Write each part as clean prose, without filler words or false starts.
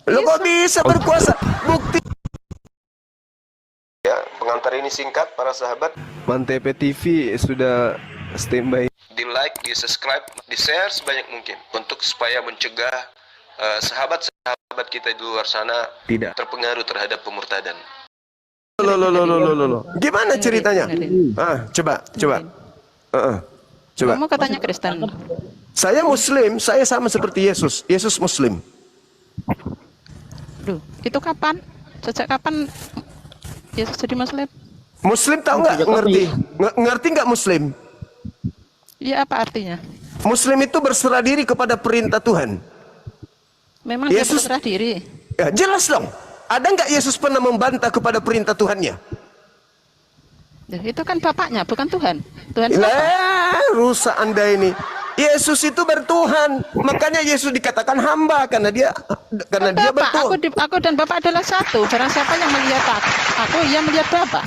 Lo kok bisa berkuasa? Bukti. Ya, pengantar ini singkat para sahabat. Mantep TV sudah standby. Di like, di subscribe, di share sebanyak mungkin untuk supaya mencegah sahabat-sahabat kita di luar sana Tidak terpengaruh terhadap pemurtadan. Loh. Gimana ceritanya? Coba. Coba. Kamu katanya Kristen. Saya Muslim, saya sama seperti Yesus. Yesus Muslim. Duh, itu kapan? Sejak kapan Yesus jadi Muslim? Muslim tahu nggak? Ngerti? Ngerti nggak Muslim? Iya, apa artinya? Muslim itu berserah diri kepada perintah Tuhan. Memang Yesus dia berserah diri. Ya, jelas dong. Ada nggak Yesus pernah membantah kepada perintah Tuhannya? Duh, itu kan bapaknya, bukan Tuhan. Tuhan siapa? Lah, rusak Anda ini. Yesus itu bertuhan, makanya Yesus dikatakan hamba karena dia Bapak, bertuhan. aku dan Bapak adalah satu. Barang siapa yang melihat aku, ia melihat Bapak.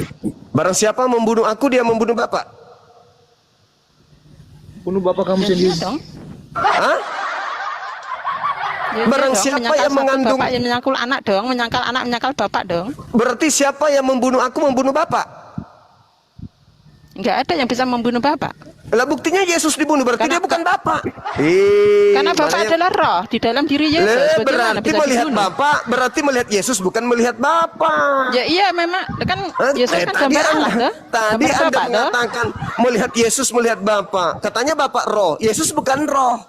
Barang siapa membunuh aku, dia membunuh Bapak. Bunuh bapak kamu Ya, sendiri. iya dong. Hah? Ya, Barang iya dong. siapa Menyangkal yang satu mengandung, Bapak yang menyangkul anak dong, menyangkal anak, menyangkal Bapak dong. berarti siapa yang membunuh aku membunuh Bapak. Enggak ada yang bisa membunuh Bapak. Lah buktinya Yesus dibunuh, berarti Karena- dia bukan Bapak. Karena Bapak adalah roh di dalam diri Yesus. Bagaimana berarti bisa melihat dibunuh? Bapak, berarti melihat Yesus bukan melihat Bapak. Ya iya memang kan Yesus kan gambar Allah toh. Tadi Gambar Anda Bapak toh. mengatakan melihat Yesus melihat Bapak. Katanya Bapak roh, Yesus bukan roh.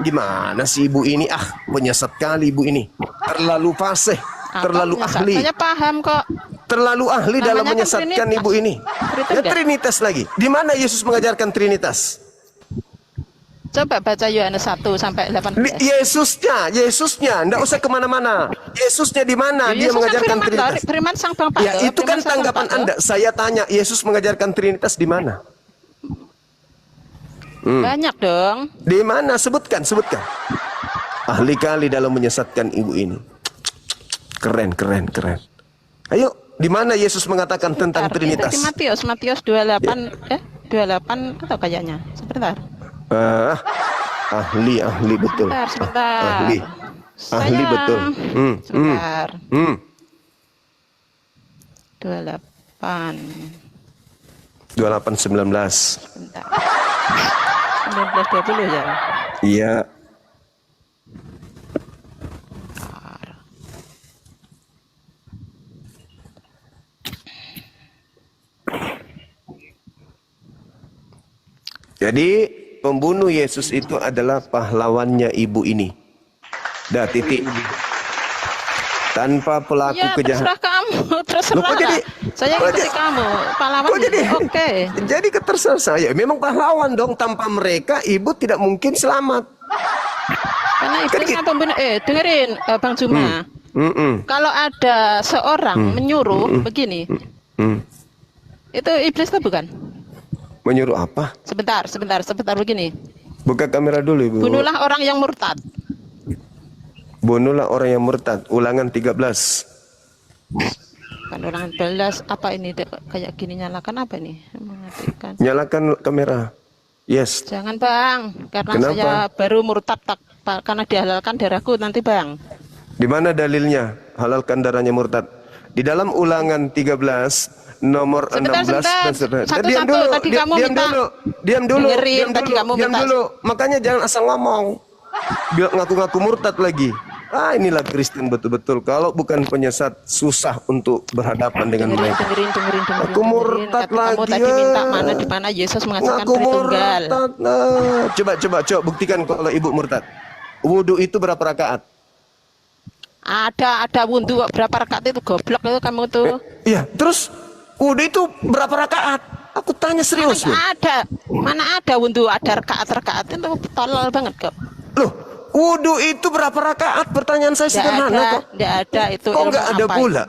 Gimana sih ibu ini? Penyesat kali ibu ini. Terlalu fasih, Apa terlalu menyesat? ahli. Saya paham kok. Terlalu ahli Namanya dalam kan menyesatkan Trinitas. ibu ini. Trinitas Ya enggak? Trinitas lagi. Di mana Yesus mengajarkan Trinitas? Coba baca Yohanes 1 sampai 18. Yesusnya, ndak usah kemana-mana. Yesusnya di mana Ya, dia Yesus kan mengajarkan firman, Trinitas? firman sang Bapa. Ya toh, itu kan firman sang tanggapan Bapa, toh. Anda. Saya tanya, Yesus mengajarkan Trinitas di mana? Banyak dong. Di mana? Sebutkan. Ahli kali dalam menyesatkan ibu ini. Keren. Ayo, di mana Yesus mengatakan tentang Sebentar, Trinitas? itu di Matius 28 28 atau kayaknya. Sebentar. Ahli betul. Sebentar. Ahli Saya- betul. Sebentar. 28. 28:19. Sebentar. 1920 ya. Iya. Jadi pembunuh Yesus itu adalah pahlawannya ibu ini. Dah titik. Tanpa pelaku Ya kejahatan. terserah kamu, terserah. Loh, kok jadi- Saya kok ikuti jadi- kamu. Pahlawan Kok jadi? itu oke. Jadi keterserah saya. Memang pahlawan dong. Tanpa mereka ibu tidak mungkin selamat. Karena Kan iblis gitu. kan pembunuh. Dengerin Bang Juma. Kalau ada seorang menyuruh begini, itu iblis tuh bukan? Menyuruh apa? Sebentar begini. Buka kamera dulu ibu. Bunuhlah orang yang murtad. Bunuhlah orang yang murtad. Ulangan 13. Kan orang 11 apa ini kayak gini nyalakan apa nih? Mematikan. Nyalakan kamera. Yes. Jangan Bang, karena Kenapa? saya baru murtad karena dihalalkan darahku nanti Bang. Di mana dalilnya halalkan darahnya murtad? Di dalam Ulangan 13 nomor Sebentar, 16 dan sebentar. seterusnya. Satu-satu, tadi kamu minta. Diam dulu. Dengerin, tadi kamu diam minta. dulu. Makanya jangan asal ngomong. Biar ngaku-ngaku murtad lagi. Inilah Kristen betul-betul. Kalau bukan penyesat, susah untuk berhadapan dengan mereka. Dengerin. Aku murtad Kata kamu lagi, tadi ya. minta di mana Yesus mengajarkan Ngaku Tritunggal. murtad. Nah, coba buktikan kalau ibu murtad. Wudhu itu berapa rakaat? Ada wudhu berapa rakaat itu goblok itu kamu tuh. Iya, terus wudhu itu berapa rakaat? Aku tanya serius loh. Mana ada wudhu ada rakaat itu tolol banget kok. Loh, wudhu itu berapa rakaat? Pertanyaan saya sederhana kok. Tidak ada itu. Kok ilmu nggak ada apa pula?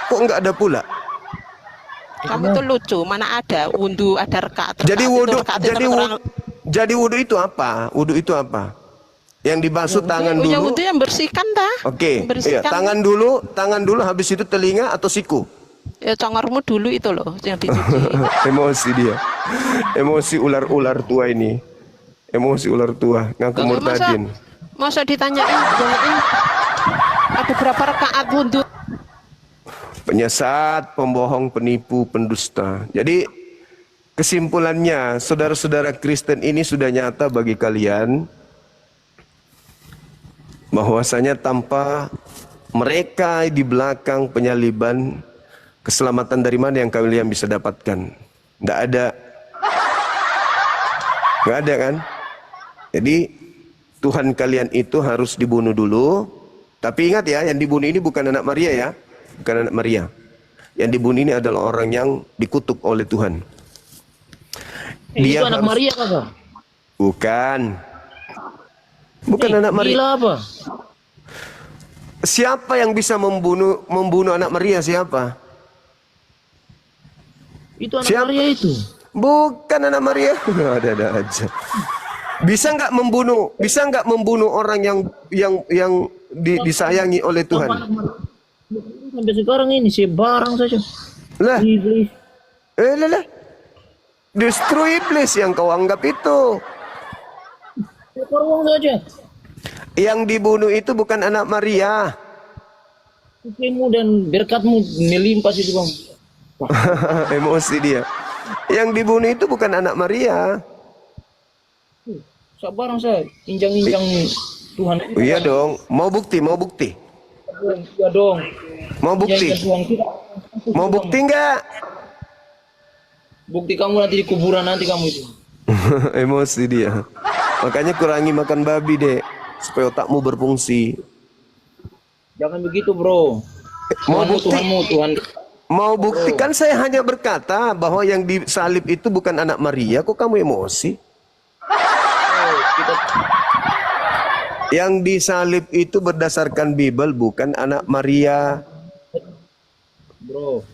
Kok nggak ada pula? itu? Kamu tuh lucu. Mana ada wudhu ada rakaat. Jadi itu wudhu, rakaat itu orang- jadi wudhu itu apa? Wudhu itu apa? Yang dibasuh tangan Ya dulu. wudhu yang bersihkan dah. Oke, iya, Bersihkan. tangan dulu, habis itu telinga atau siku? Ya congormu dulu itu loh yang dicuci. Emosi dia. Emosi ular-ular tua ini. Emosi ular tua, ngaku murtadin. Masa ditanyain, ada berapa rakaat wudhu? Penyesat, pembohong, penipu, pendusta. Jadi kesimpulannya, saudara-saudara Kristen ini sudah nyata bagi kalian bahwasanya tanpa mereka di belakang penyaliban, keselamatan dari mana yang kalian bisa dapatkan? Tidak ada. Nggak ada kan? Jadi Tuhan kalian itu harus dibunuh dulu. Tapi ingat ya, yang dibunuh ini bukan anak Maria ya. Bukan anak Maria. Yang dibunuh ini adalah orang yang dikutuk oleh Tuhan. Dia itu anak Maria kakak? Bukan. Bukan anak Maria. Gila apa? Siapa yang bisa membunuh anak Maria? Siapa? Itu anak Siapa? Maria itu. Bukan anak Maria. Ada aja. Bisa nggak membunuh orang yang disayangi oleh Tuhan? Sampai sekarang ini sebarang saja. Lah, Iblis. lah. Justru iblis yang kau anggap itu. Sebarang saja. Yang dibunuh itu bukan anak Maria. Sucimu dan berkatmu melimpah situ bang. Emosi dia. Yang dibunuh itu bukan anak Maria. Sebarang saya injang-injang Tuhan. Iya dong. Mau bukti? Iya dong. Mau bukti? Injang Tuhan kita. Mau bukti nggak? Bukti kamu nanti di kuburan nanti kamu itu. Emosi dia. Makanya kurangi makan babi dek, supaya otakmu berfungsi. Jangan begitu bro. Mau Tuhanmu, bukti? Tuhanmu, Tuhan. Mau buktikan saya hanya berkata bahwa yang disalib itu bukan anak Maria. Kok kamu emosi? Kita Yang disalib itu berdasarkan Bible bukan anak Maria. bro.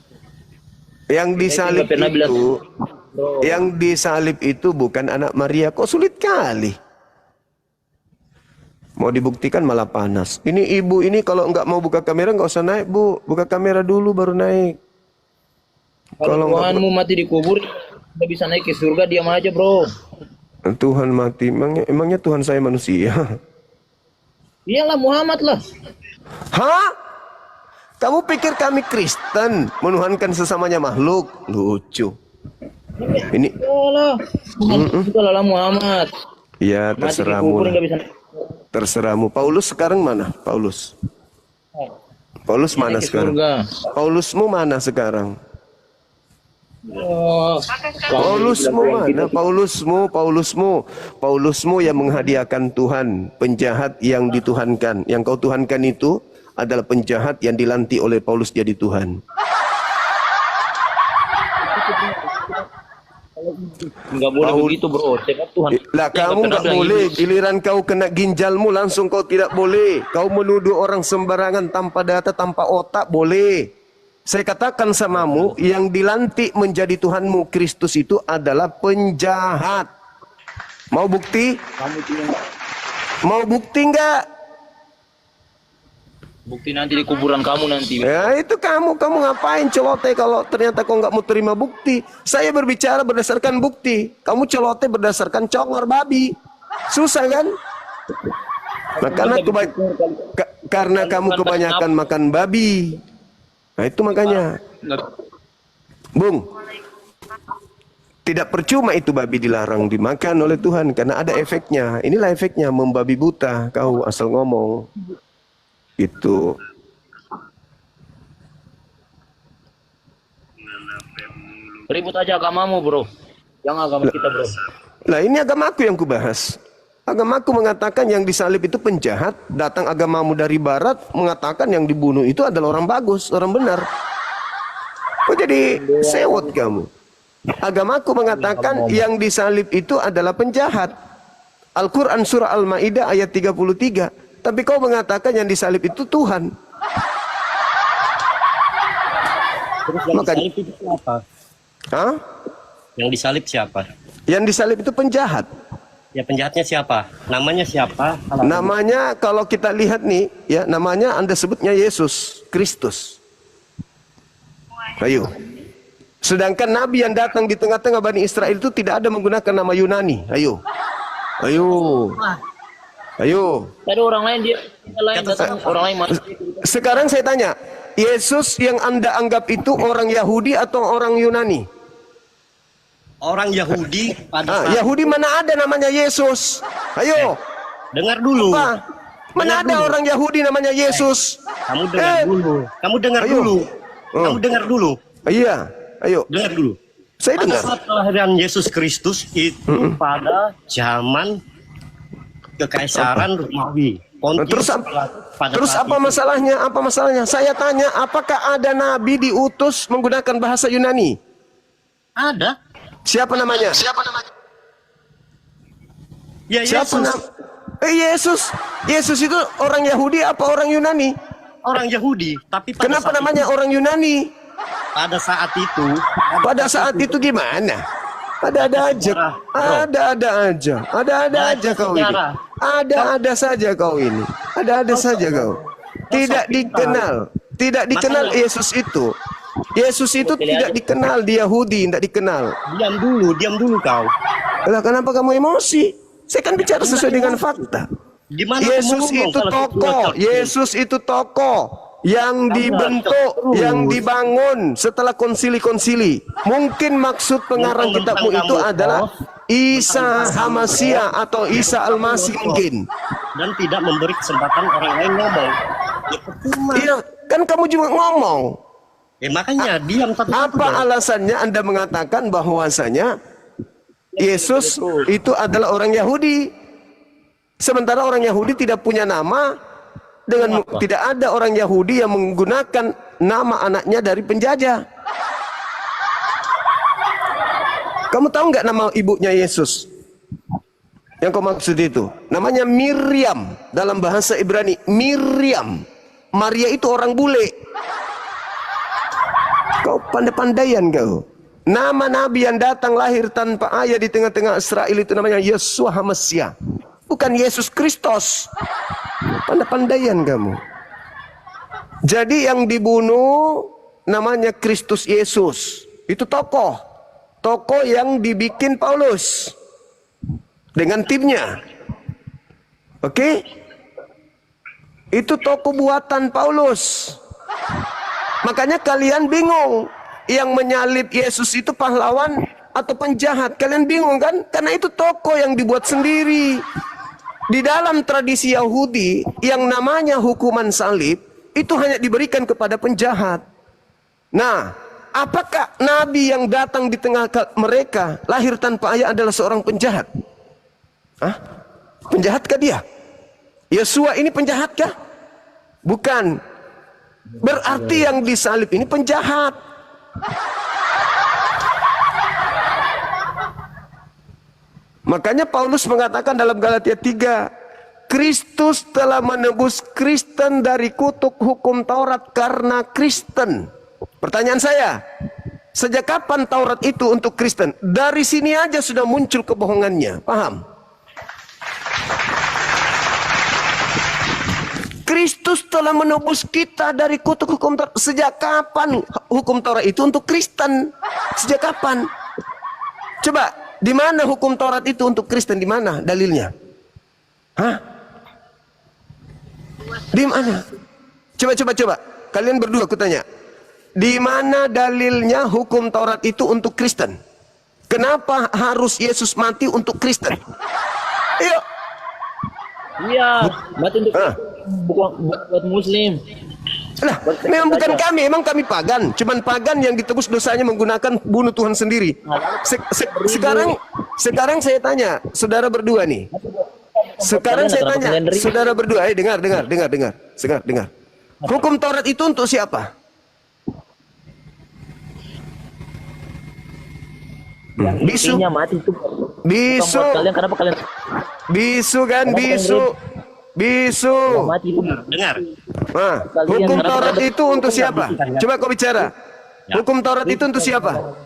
Yang disalib nggak pernah bilang. itu, Bro. yang disalib itu bukan anak Maria. Kok sulit kali? Mau dibuktikan malah panas. Ini ibu ini kalau nggak mau buka kamera nggak usah naik bu. Buka kamera dulu baru naik. Kalau nggak- Tuhanmu mati dikubur, nggak bisa naik ke surga, diam aja bro. Tuhan mati. Emangnya Tuhan saya manusia? Iyalah Muhammad lah. Hah? Kamu pikir kami Kristen menuhankan sesamanya makhluk? Lucu. Ini Iyalah. Iyalah Muhammad. ya Mati terserahmu. dikubur Lah. nggak bisa naik. Terserahmu. Paulus sekarang mana? Paulus mana Naik ke sekarang? surga. Paulusmu mana sekarang? Oh, Paulusmu mana? Paulusmu yang menghadiahkan Tuhan, penjahat yang dituhankan. Yang kau tuhankan itu adalah penjahat yang dilantik oleh Paulus jadi Tuhan. nggak boleh begitu bro. Sebab Tuhan. Lah kamu nggak boleh. Giliran kau kena ginjalmu langsung kau tidak boleh. Kau menuduh orang sembarangan tanpa data, tanpa otak boleh. Saya katakan samamu, yang dilantik menjadi Tuhanmu Kristus itu adalah penjahat. Mau bukti? Kamu itu Mau bukti nggak? bukti nanti di kuburan kamu nanti. Ya itu kamu ngapain celote kalau ternyata kau nggak mau terima bukti? Saya berbicara berdasarkan bukti. Kamu celote berdasarkan congor babi. Susah kan? Nah, karena kamu kebanyakan makan babi. Nah itu makanya. Bung, tidak percuma itu babi dilarang dimakan oleh Tuhan karena ada efeknya. Inilah efeknya membabi buta. Kau asal ngomong. Itu. Ribut aja agamamu bro. Jangan agama kita bro. Lah ini agamaku yang kubahas. Agamaku mengatakan yang disalib itu penjahat. Datang agamamu dari barat mengatakan yang dibunuh itu adalah orang bagus, orang benar. Kok jadi sewot kamu? Agamaku mengatakan yang disalib itu adalah penjahat. Al-Quran surah Al-Ma'idah ayat 33. Tapi kau mengatakan yang disalib itu Tuhan. Terus yang Makanya- disalib itu siapa? Hah? Yang disalib siapa? Yang disalib itu penjahat. Ya penjahatnya siapa? Namanya siapa? Kalau Namanya kalau kita lihat nih, ya namanya Anda sebutnya Yesus Kristus. Ayo. Sedangkan Nabi yang datang di tengah-tengah Bani Israel itu tidak ada menggunakan nama Yunani. Ayo. Ayo. Tadi orang lain dia lain datang orang lain mati. Sekarang saya tanya, Yesus yang Anda anggap itu orang Yahudi atau orang Yunani? Orang Yahudi pada saat Yahudi mana ada namanya Yesus? Ayo. dengar dulu. Apa? Mana ada orang Yahudi namanya Yesus? Kamu dengar dulu. Kamu dengar Ayo. dulu. Kamu dengar dulu. Iya, ayo. Dengar dulu. Saya Pada dengar. saat kelahiran Yesus Kristus itu pada zaman kekaisaran Romawi. Terus pada Terus saat apa itu. masalahnya? Apa masalahnya? Saya tanya, apakah ada nabi diutus menggunakan bahasa Yunani? Ada? Siapa namanya? Ya Siapa Yesus. Yesus. Yesus itu orang Yahudi apa orang Yunani? Orang Yahudi, tapi pada Kenapa saat namanya orang Yunani? pada saat itu Pada saat itu gimana? Ada-ada aja. Ada-ada aja. Ada-ada aja kau ini. Ada-ada saja kau ini. Ada-ada saja kau. Tidak dikenal. Tidak dikenal Yesus itu. Yesus itu tidak dikenal di Yahudi, tidak dikenal. diam dulu kau. Lah kenapa kamu emosi? Saya kan bicara sesuai dengan fakta. Gimana Yesus kamu ngomong itu kalau tokoh. itu Yesus itu tokoh yang dibentuk, yang dibangun setelah konsili-konsili. Mungkin maksud pengarang kitabmu itu adalah Isa Hamasia atau Isa Al-Masih mungkin. dan tidak memberi kesempatan orang lain ngomong. Ya, percuma. Iya, kan kamu juga ngomong. Makanya diam satu. Apa alasannya Anda mengatakan bahwasanya Yesus itu adalah orang Yahudi? Sementara orang Yahudi tidak punya nama, tidak ada orang Yahudi yang menggunakan nama anaknya dari penjajah. Kamu tahu nggak nama ibunya Yesus? Yang kau maksud itu namanya Miriam dalam bahasa Ibrani. Miriam. Maria itu orang bule. Kau pandai-pandaian kau. Nama nabi yang datang lahir tanpa ayah di tengah-tengah Israel itu namanya Yeshua Hamasia. Bukan Yesus Kristus. Pandai-pandaian kamu. Jadi yang dibunuh namanya Kristus Yesus. Itu tokoh. Tokoh yang dibikin Paulus. Dengan timnya. Oke? Itu tokoh buatan Paulus. Makanya kalian bingung. Yang menyalib Yesus itu pahlawan atau penjahat. Kalian bingung kan? Karena itu tokoh yang dibuat sendiri. Di dalam tradisi Yahudi yang namanya hukuman salib itu hanya diberikan kepada penjahat. Nah, apakah nabi yang datang di tengah mereka lahir tanpa ayah adalah seorang penjahat? Hah? Penjahatkah dia? Yesua ini penjahatkah? Bukan. Berarti yang disalib ini penjahat. Makanya Paulus mengatakan dalam Galatia 3, Kristus telah menebus Kristen dari kutuk hukum Taurat karena Kristen. Pertanyaan saya, sejak kapan Taurat itu untuk Kristen? Dari sini aja sudah muncul kebohongannya, paham? Kristus telah menebus kita dari kutuk hukum Taurat. Sejak kapan hukum Taurat itu untuk Kristen? Sejak kapan? Coba, di mana hukum Taurat itu untuk Kristen? Di mana dalilnya? Hah? Di mana? Coba. Kalian berdua aku tanya. Di mana dalilnya hukum Taurat itu untuk Kristen? Kenapa harus Yesus mati untuk Kristen? Ayo. Iya, mati untuk buat Muslim. Lah, memang bukan kami, emang kami pagan. Cuman pagan yang ditebus dosanya menggunakan bunuh Tuhan sendiri. Sekarang saya tanya, saudara berdua nih. Sekarang saya tanya, saudara berdua, dengar. Hukum Taurat itu untuk siapa? Bisu. Mati itu. Bisu. Kalian kenapa kalian Bisu kan, bisu. mati itu? Dengar. Nah, hukum Taurat itu untuk siapa? Coba kau bicara. Hukum Taurat itu untuk siapa?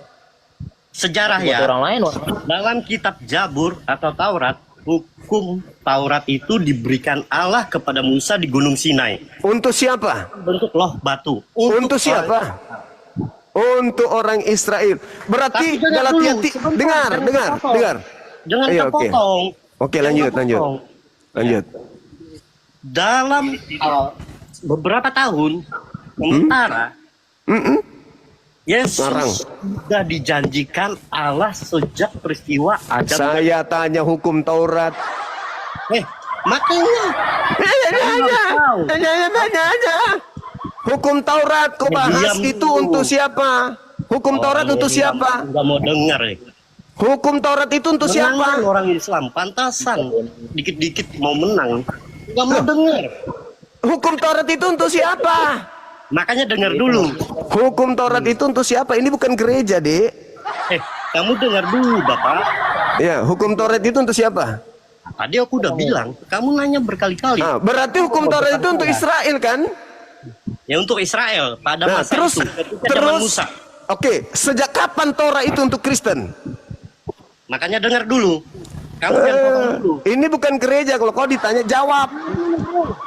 Sejarah Buat ya. orang lain. Dalam kitab Jabur atau Taurat, hukum Taurat itu diberikan Allah kepada Musa di Gunung Sinai. Untuk siapa? Bentuk loh batu. Untuk siapa? Untuk orang Israel. Berarti Tapi dengar Galatia dulu, sebentar, dengar. Jangan Ayo, oke. terpotong. Oke, Jangan lanjut. terpotong. Lanjut. Dalam beberapa tahun sementara Yesus Larang. sudah dijanjikan Allah sejak peristiwa Adam. Saya tanya hukum Taurat. Makanya Tanya. Hukum Taurat kau bahas Diam itu dulu. untuk siapa? Hukum Taurat untuk siapa? Enggak mau dengar ya. Hukum Taurat itu untuk Menang siapa? orang Islam, pantasan dikit-dikit mau menang. Enggak mau dengar. Hukum Taurat itu untuk siapa? Makanya dengar dulu. Hukum Taurat itu untuk siapa? Ini bukan gereja, Dek. Kamu dengar dulu, Bapak. Ya, hukum Taurat itu untuk siapa? Tadi aku udah bilang, kamu nanya berkali-kali. Nah, berarti hukum Taurat itu untuk Israel kan? Ya untuk Israel pada Nah, masa terus itu, ketika zaman Musa. Oke, sejak kapan Torah itu untuk Kristen? Makanya dengar dulu. Kamu yang potong dulu. Ini bukan gereja, kalau kau ditanya jawab.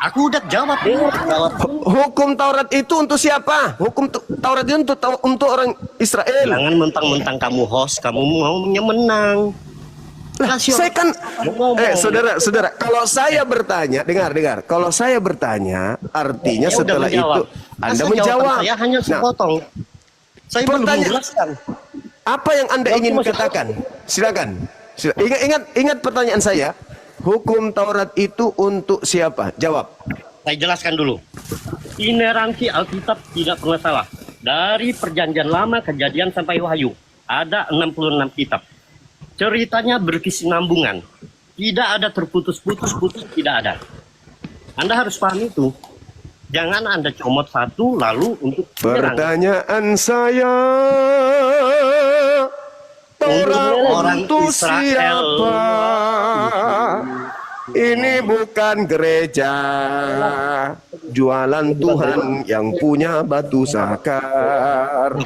Aku udah jawab. Jawab. Hukum Taurat itu untuk siapa? Hukum Taurat itu untuk orang Israel. Jangan mentang-mentang kamu host, kamu maunya menang. Saya kan, saudara, kalau saya bertanya, dengar, kalau saya bertanya, artinya Ya udah setelah menjawab. itu Anda Masa menjawab. jawaban saya hanya Nah, sepotong. Saya belum pertanyaan- menjelaskan. apa yang Anda ingin katakan? Silakan. Ingat pertanyaan saya. Hukum Taurat itu untuk siapa? Jawab. Saya jelaskan dulu. Ineransi Alkitab tidak pernah salah. Dari Perjanjian Lama, Kejadian sampai Wahyu, ada 66 kitab. Ceritanya berkesinambungan. Tidak ada terputus-putus, tidak ada. Anda harus paham itu. Jangan Anda comot satu lalu untuk menyerang. Pertanyaan saya, Taurat orang untuk Israel. siapa? Ini bukan gereja. Jualan Tuhan yang punya batu sakar.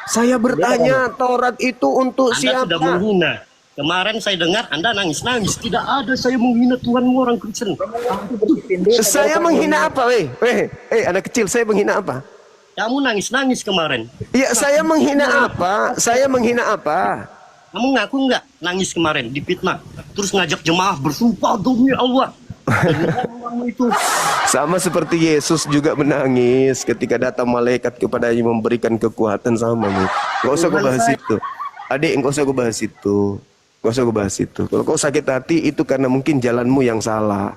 Saya bertanya, Taurat itu untuk Anda sudah siapa? menghina. Kemarin saya dengar Anda nangis-nangis. Tidak ada saya menghina Tuhanmu orang Kristen. Saya menghina apa, weh? Anak kecil, saya menghina apa? Kamu nangis-nangis kemarin. Ya, saya menghina apa? Saya menghina apa? Kamu ngaku nggak nangis kemarin difitnah? Terus ngajak jemaah bersumpah demi Allah. Itu. Sama seperti Yesus juga menangis ketika datang malaikat kepadanya memberikan kekuatan sama nih. Gak usah gue bahas itu. Adik, gak usah gue bahas itu. Gak usah gue bahas itu. Kalau kau sakit hati itu karena mungkin jalanmu yang salah.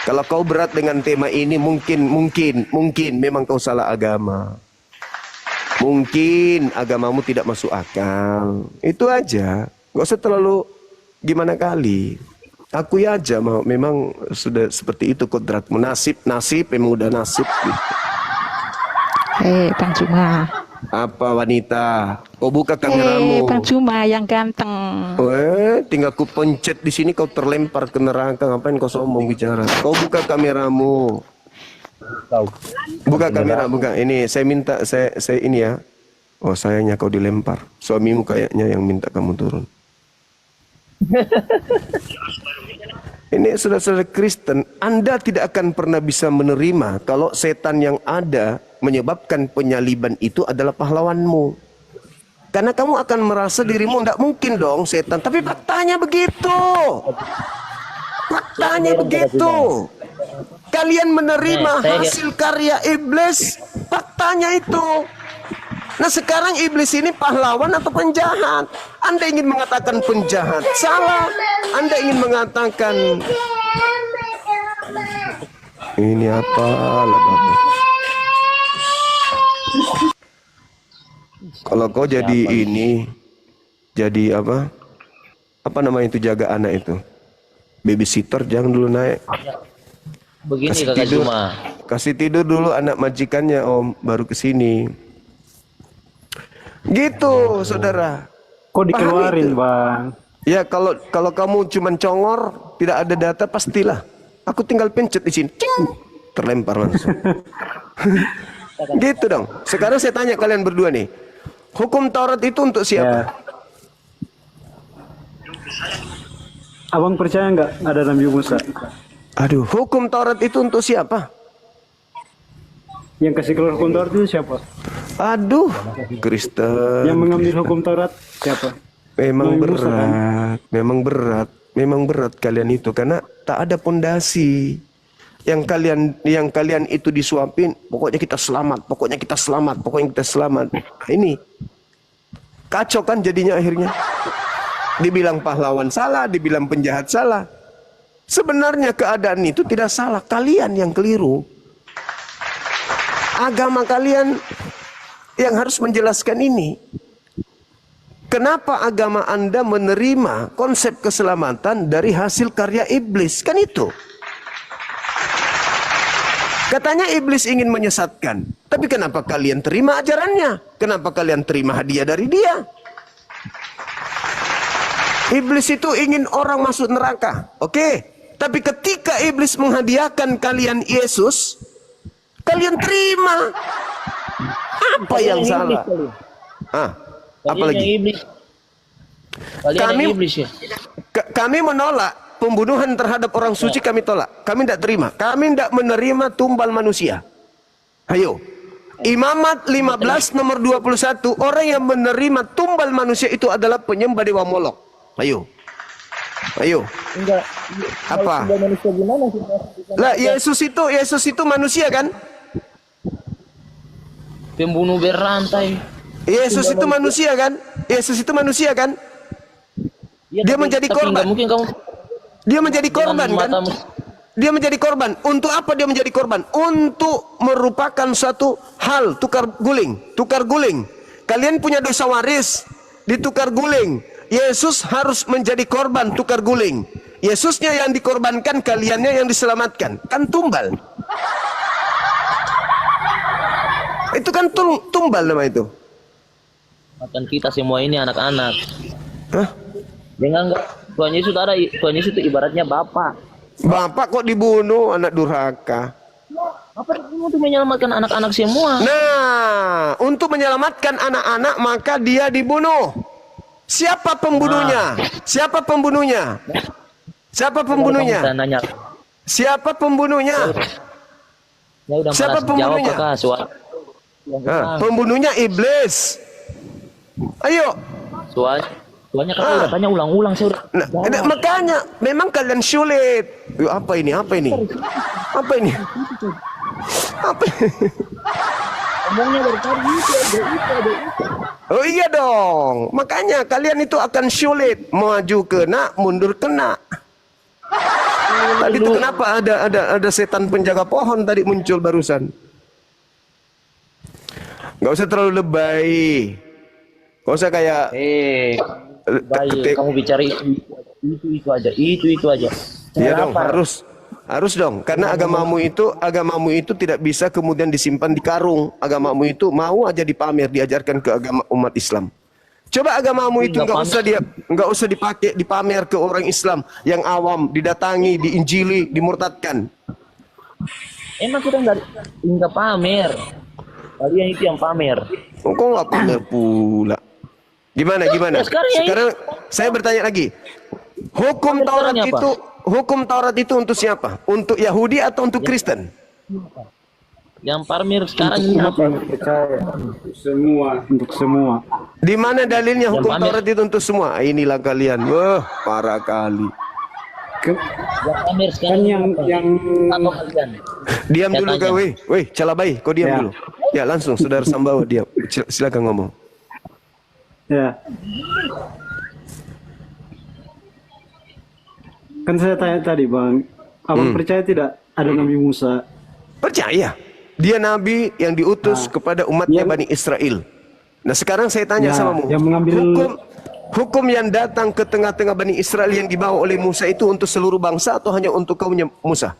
Kalau kau berat dengan tema ini mungkin memang kau salah agama. Mungkin agamamu tidak masuk akal. Itu aja. Gak usah terlalu gimana kali. Aku ya aja mau memang sudah seperti itu kodratmu. Nasib memang udah nasib gitu. Bang Juma. Apa wanita? Kau buka kameramu. Bang Juma yang ganteng. Tinggal ku pencet di sini kau terlempar ke neraka. Ngapain kau sombong bicara? Kau buka kameramu. Buka kamera, buka. Ini saya minta saya ini ya. Oh, sayangnya kau dilempar. Suamimu kayaknya yang minta kamu turun. Ini saudara-saudara Kristen, Anda tidak akan pernah bisa menerima kalau setan yang ada menyebabkan penyaliban itu adalah pahlawanmu. Karena kamu akan merasa dirimu tidak mungkin dong setan. Tapi faktanya begitu. Faktanya begitu. Kalian menerima hasil karya iblis. Faktanya itu. Nah sekarang iblis ini pahlawan atau penjahat? Anda ingin mengatakan penjahat, salah. Anda ingin mengatakan ini apa lah Bapak? Kalau kau jadi ini, jadi apa? Apa namanya itu jaga anak itu? Babysitter jangan dulu naik. Begini Kasih Kakak tidur. Juma. Kasih tidur dulu anak majikannya Om, baru kesini. Gitu, saudara. Kok dikeluarin, Bang? Ya kalau kamu cuman congor, tidak ada data pastilah. Aku tinggal pencet di sini, cing, terlempar langsung. Gitu dong. Sekarang saya tanya kalian berdua nih, hukum Taurat itu untuk siapa? Ya. Abang percaya nggak ada Nabi Musa? Aduh, hukum Taurat itu untuk siapa? Yang kasih keluar hukum Taurat itu siapa? Aduh, Kristen. Yang mengambil hukum Taurat siapa? Memang Nabi Musa, kan? berat, memang berat, Memang berat kalian itu karena tak ada pondasi. Yang kalian itu disuapin, pokoknya kita selamat, pokoknya kita selamat, pokoknya kita selamat. Nah, ini kacau kan jadinya akhirnya. Dibilang pahlawan salah, dibilang penjahat salah. Sebenarnya keadaan itu tidak salah, kalian yang keliru. Agama kalian yang harus menjelaskan ini. Kenapa agama Anda menerima konsep keselamatan dari hasil karya iblis? Kan itu. Katanya iblis ingin menyesatkan. Tapi kenapa kalian terima ajarannya? Kenapa kalian terima hadiah dari dia? Iblis itu ingin orang masuk neraka. Oke. Tapi ketika iblis menghadiahkan kalian Yesus, kalian terima. Apa yang salah? Apalagi? Kami menolak pembunuhan terhadap orang suci, kami tolak. Kami tidak terima. Kami tidak menerima tumbal manusia. Ayo. Imamat 15 nomor 21. Orang yang menerima tumbal manusia itu adalah penyembah dewa Molok. Ayo. Ayo. Apa? Lah Yesus itu manusia kan? Pembunuh berantai. Yesus itu manusia kan? Yesus itu manusia kan? Dia menjadi korban. Mungkin kamu dia menjadi korban kan? Dia menjadi korban. Untuk apa dia menjadi korban? Untuk merupakan suatu hal tukar guling. Tukar guling. Kalian punya dosa waris, ditukar guling. Yesus harus menjadi korban tukar guling. Yesusnya yang dikorbankan, kaliannya yang diselamatkan. Kan tumbal. Itu kan tumbal nama itu. Bahkan kita semua ini anak-anak. Hah? Dengan enggak Tuhan Yesus ada, Tuhan Yesus itu ibaratnya bapak. Bapak kok dibunuh, anak durhaka. Apa untuk menyelamatkan anak-anak semua? Nah, untuk menyelamatkan anak-anak maka dia dibunuh. Siapa pembunuhnya? Siapa pembunuhnya? Siapa pembunuhnya? Siapa pembunuhnya? Ya udah Siapa pembunuhnya? Pembunuhnya iblis. Ayo. Soalnya kan udah tanya ulang-ulang saya udah. Nah, makanya memang kalian sulit. Apa ini? Apa ini? Apa ini? Apa? Ngomongnya dari tadi itu. Oh iya dong. Makanya kalian itu akan sulit. Maju kena, mundur kena. Tadi itu kenapa ada setan penjaga pohon tadi muncul barusan? Gak usah terlalu lebay. Gak usah kayak baik, kamu bicara itu aja. Iya dong, harus dong, karena agamamu itu tidak bisa kemudian disimpan di karung. Agamamu itu mau aja dipamer, diajarkan ke agama umat Islam. Coba agamamu itu nggak usah dipamer ke orang Islam yang awam, didatangi, diinjili, dimurtadkan. Emang kita nggak pamer, kalian itu yang pamer. Kok nggak pamer pula? Gimana? Ya, sekarang saya bertanya lagi. Hukum Taurat itu untuk siapa? Untuk Yahudi atau untuk Kristen? Yang pamer sekarang ini apa? Untuk semua. Di mana dalilnya hukum Taurat itu untuk semua? Inilah kalian. Wah, parah kali. Yang pamer sekarang yang atau kalian? Diam dulu kau, weh, Calabai, kau diam dulu. Ya, langsung Saudara Sambawa diam. Silakan ngomong. Ya. Kan saya tanya tadi, Bang. Abang percaya tidak ada Nabi Musa? Percaya. Dia nabi yang diutus kepada umatnya Bani Israel. Nah, sekarang saya tanya samamu. Yang mengambil hukum yang datang ke tengah-tengah Bani Israel yang dibawa oleh Musa itu untuk seluruh bangsa atau hanya untuk kaumnya Musa?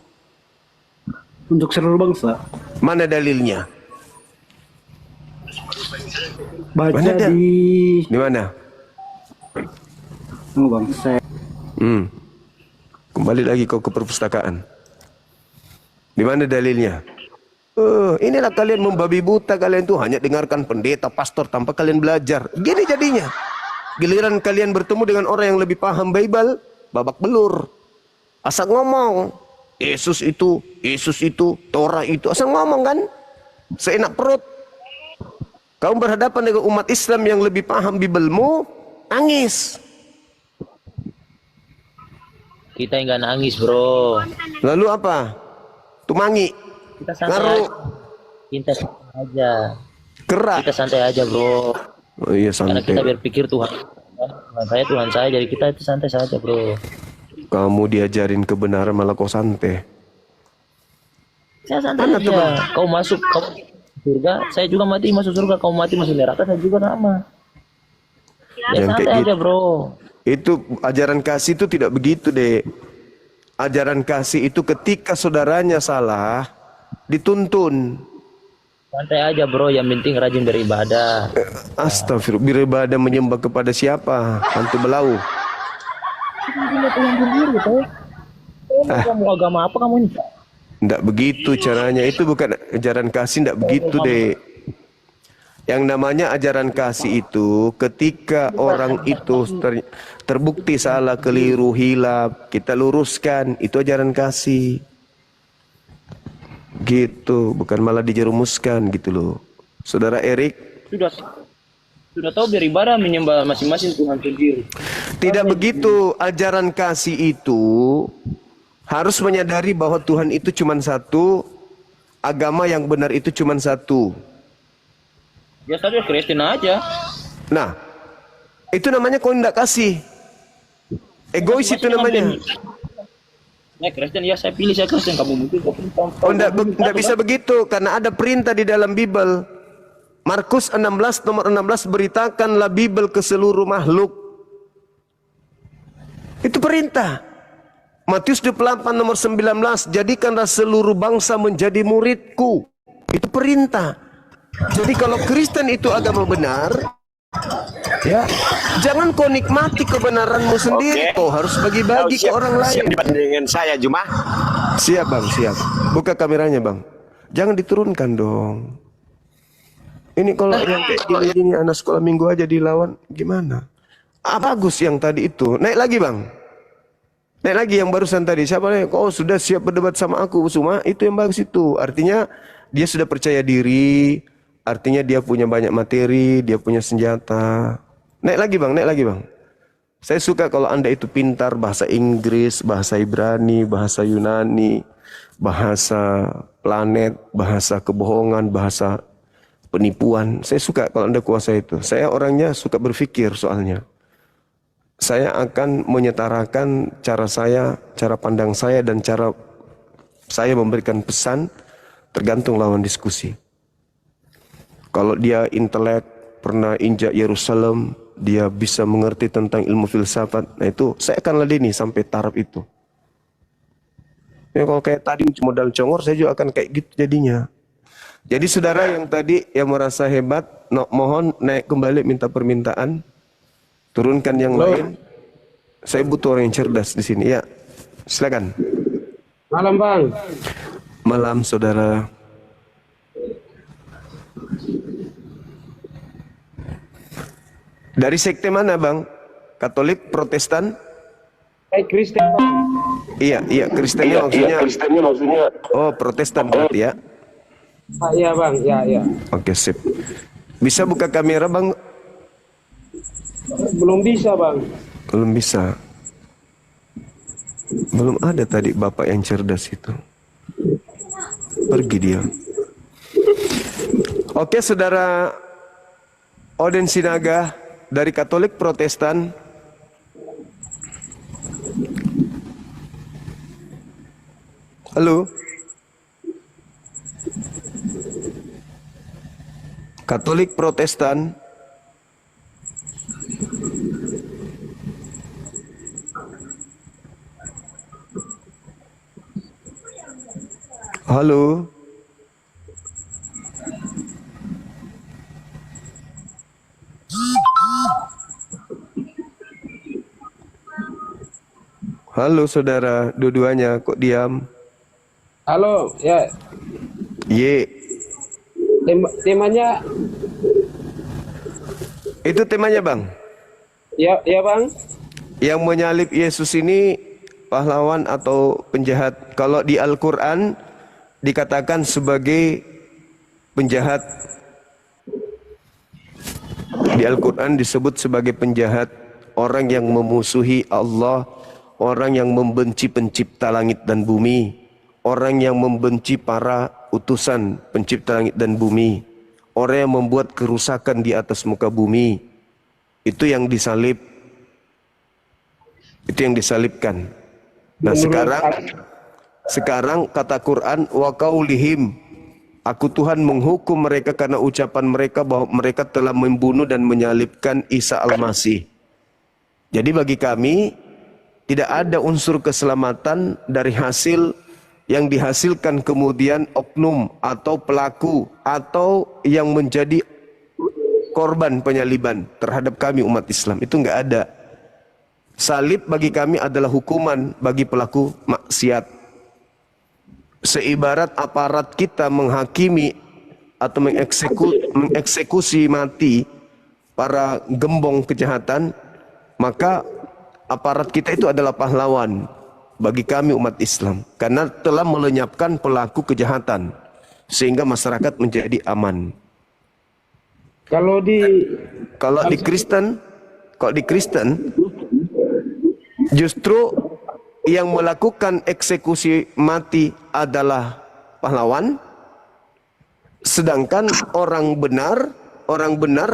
Untuk seluruh bangsa. Mana dalilnya? Baca di mana? Oh, Bang, saya Kembali lagi kau ke perpustakaan. Di mana dalilnya? Inilah kalian membabi buta, kalian tuh hanya dengarkan pendeta, pastor tanpa kalian belajar. Gini jadinya. Giliran kalian bertemu dengan orang yang lebih paham Bible, babak belur. Asal ngomong. Yesus itu, Torah itu. Asal ngomong kan? Seenak perut. Kamu berhadapan dengan umat Islam yang lebih paham Biblemu, nangis. Kita enggak nangis, bro. Lalu apa? Tumangi. Kita santai Ngaru. aja. Kita santai aja. Gerak. Kita santai aja, bro. Oh iya Karena kita santai. berpikir Tuhan Tuhan saya, jadi kita itu santai saja, bro. Kamu diajarin kebenaran malah kau santai. Saya santai aja. Kau masuk surga, saya juga mati masuk surga. Kau mati masuk neraka, saya juga sama. Ya Jangan santai kayak aja, gitu. bro. Itu ajaran kasih itu tidak begitu, Dek. Ajaran kasih itu ketika saudaranya salah, dituntun. Santai aja, bro. Yang penting rajin beribadah. Astagfirullah, beribadah menyembah kepada siapa? Hantu belau. Kamu agama apa kamu ini? Tidak begitu caranya. Itu bukan ajaran kasih, tidak begitu, Dek. Yang namanya ajaran kasih itu ketika orang itu terbukti salah, keliru, hilaf, kita luruskan. Itu ajaran kasih. Gitu, bukan malah dijerumuskan gitu loh. Saudara Erik, Sudah tahu beribadah menyembah masing-masing Tuhan sendiri. tidak begitu. Ajaran kasih itu harus menyadari bahwa Tuhan itu cuma satu, agama yang benar itu cuma satu. Ya saja Kristen aja. Nah, itu namanya kau tidak kasih. Egois itu namanya. Nah, Kristen ya saya pilih, saya Kristen, kamu mungkin Oh, tidak bisa begitu karena ada perintah di dalam Bible. Markus 16 nomor 16, beritakanlah Bible ke seluruh makhluk. Itu perintah. Matius 28 nomor 19, jadikanlah seluruh bangsa menjadi muridku. Itu perintah. Jadi kalau Kristen itu agama benar, ya, jangan kau nikmati kebenaranmu sendiri. Kau harus bagi-bagi ke orang lain. Siap dibandingin saya, Juma. Siap bang, siap. Buka kameranya bang. Jangan diturunkan dong. Ini kalau yang kayak gini anak sekolah minggu aja dilawan, gimana? Ah, bagus yang tadi itu. Naik lagi bang. Naik lagi yang barusan tadi. Siapa nih? Oh sudah siap berdebat sama aku semua. Itu yang bagus itu. Artinya dia sudah percaya diri. Artinya dia punya banyak materi. Dia punya senjata. Naik lagi bang, naik lagi bang. Saya suka kalau Anda itu pintar bahasa Inggris, bahasa Ibrani, bahasa Yunani, bahasa planet, bahasa kebohongan, bahasa penipuan. Saya suka kalau Anda kuasai itu. Saya orangnya suka berpikir soalnya. Saya akan menyetarakan cara saya, cara pandang saya, dan cara saya memberikan pesan tergantung lawan diskusi. Kalau dia intelek, pernah injak Yerusalem, dia bisa mengerti tentang ilmu filsafat, nah itu saya akan ladeni sampai taraf itu. Ya, kalau kayak tadi modal congor, saya juga akan kayak gitu jadinya. Jadi saudara yang tadi yang merasa hebat, mohon naik kembali minta permintaan. Turunkan yang lain. Saya butuh orang yang cerdas di sini. Ya, silakan. Malam bang. Malam saudara. Dari sekte mana bang? Katolik, Protestan? Kristen bang. Iya Kristennya maksudnya. Oh Protestan berarti ya? Iya bang, ya. Oke sip. Bisa buka kamera bang? Belum bisa bang. Belum bisa. Belum ada tadi bapak yang cerdas itu. Pergi dia. Oke saudara Oden Sinaga dari Katolik Protestan. Halo. Katolik Protestan. Halo. Halo saudara, dua-duanya kok diam? Halo, ya. Ye. Temanya? Itu temanya bang? Ya bang. Yang menyalib Yesus ini pahlawan atau penjahat? Kalau di Al-Quran dikatakan sebagai penjahat. Di Al-Quran disebut sebagai penjahat. Orang yang memusuhi Allah, orang yang membenci pencipta langit dan bumi, orang yang membenci para utusan pencipta langit dan bumi, orang yang membuat kerusakan di atas muka bumi. Itu yang disalib. Itu yang disalibkan. Nah, sekarang kata Quran, wa qaulihim, aku Tuhan menghukum mereka karena ucapan mereka bahwa mereka telah membunuh dan menyalibkan Isa Al-Masih. Jadi bagi kami tidak ada unsur keselamatan dari hasil yang dihasilkan kemudian oknum atau pelaku atau yang menjadi korban penyaliban terhadap kami umat Islam. Itu enggak ada. Salib bagi kami adalah hukuman bagi pelaku maksiat. Seibarat aparat kita menghakimi atau mengeksekusi mati para gembong kejahatan, maka aparat kita itu adalah pahlawan bagi kami umat Islam karena telah melenyapkan pelaku kejahatan sehingga masyarakat menjadi aman. Kalau di Kristen justru yang melakukan eksekusi mati adalah pahlawan, sedangkan orang benar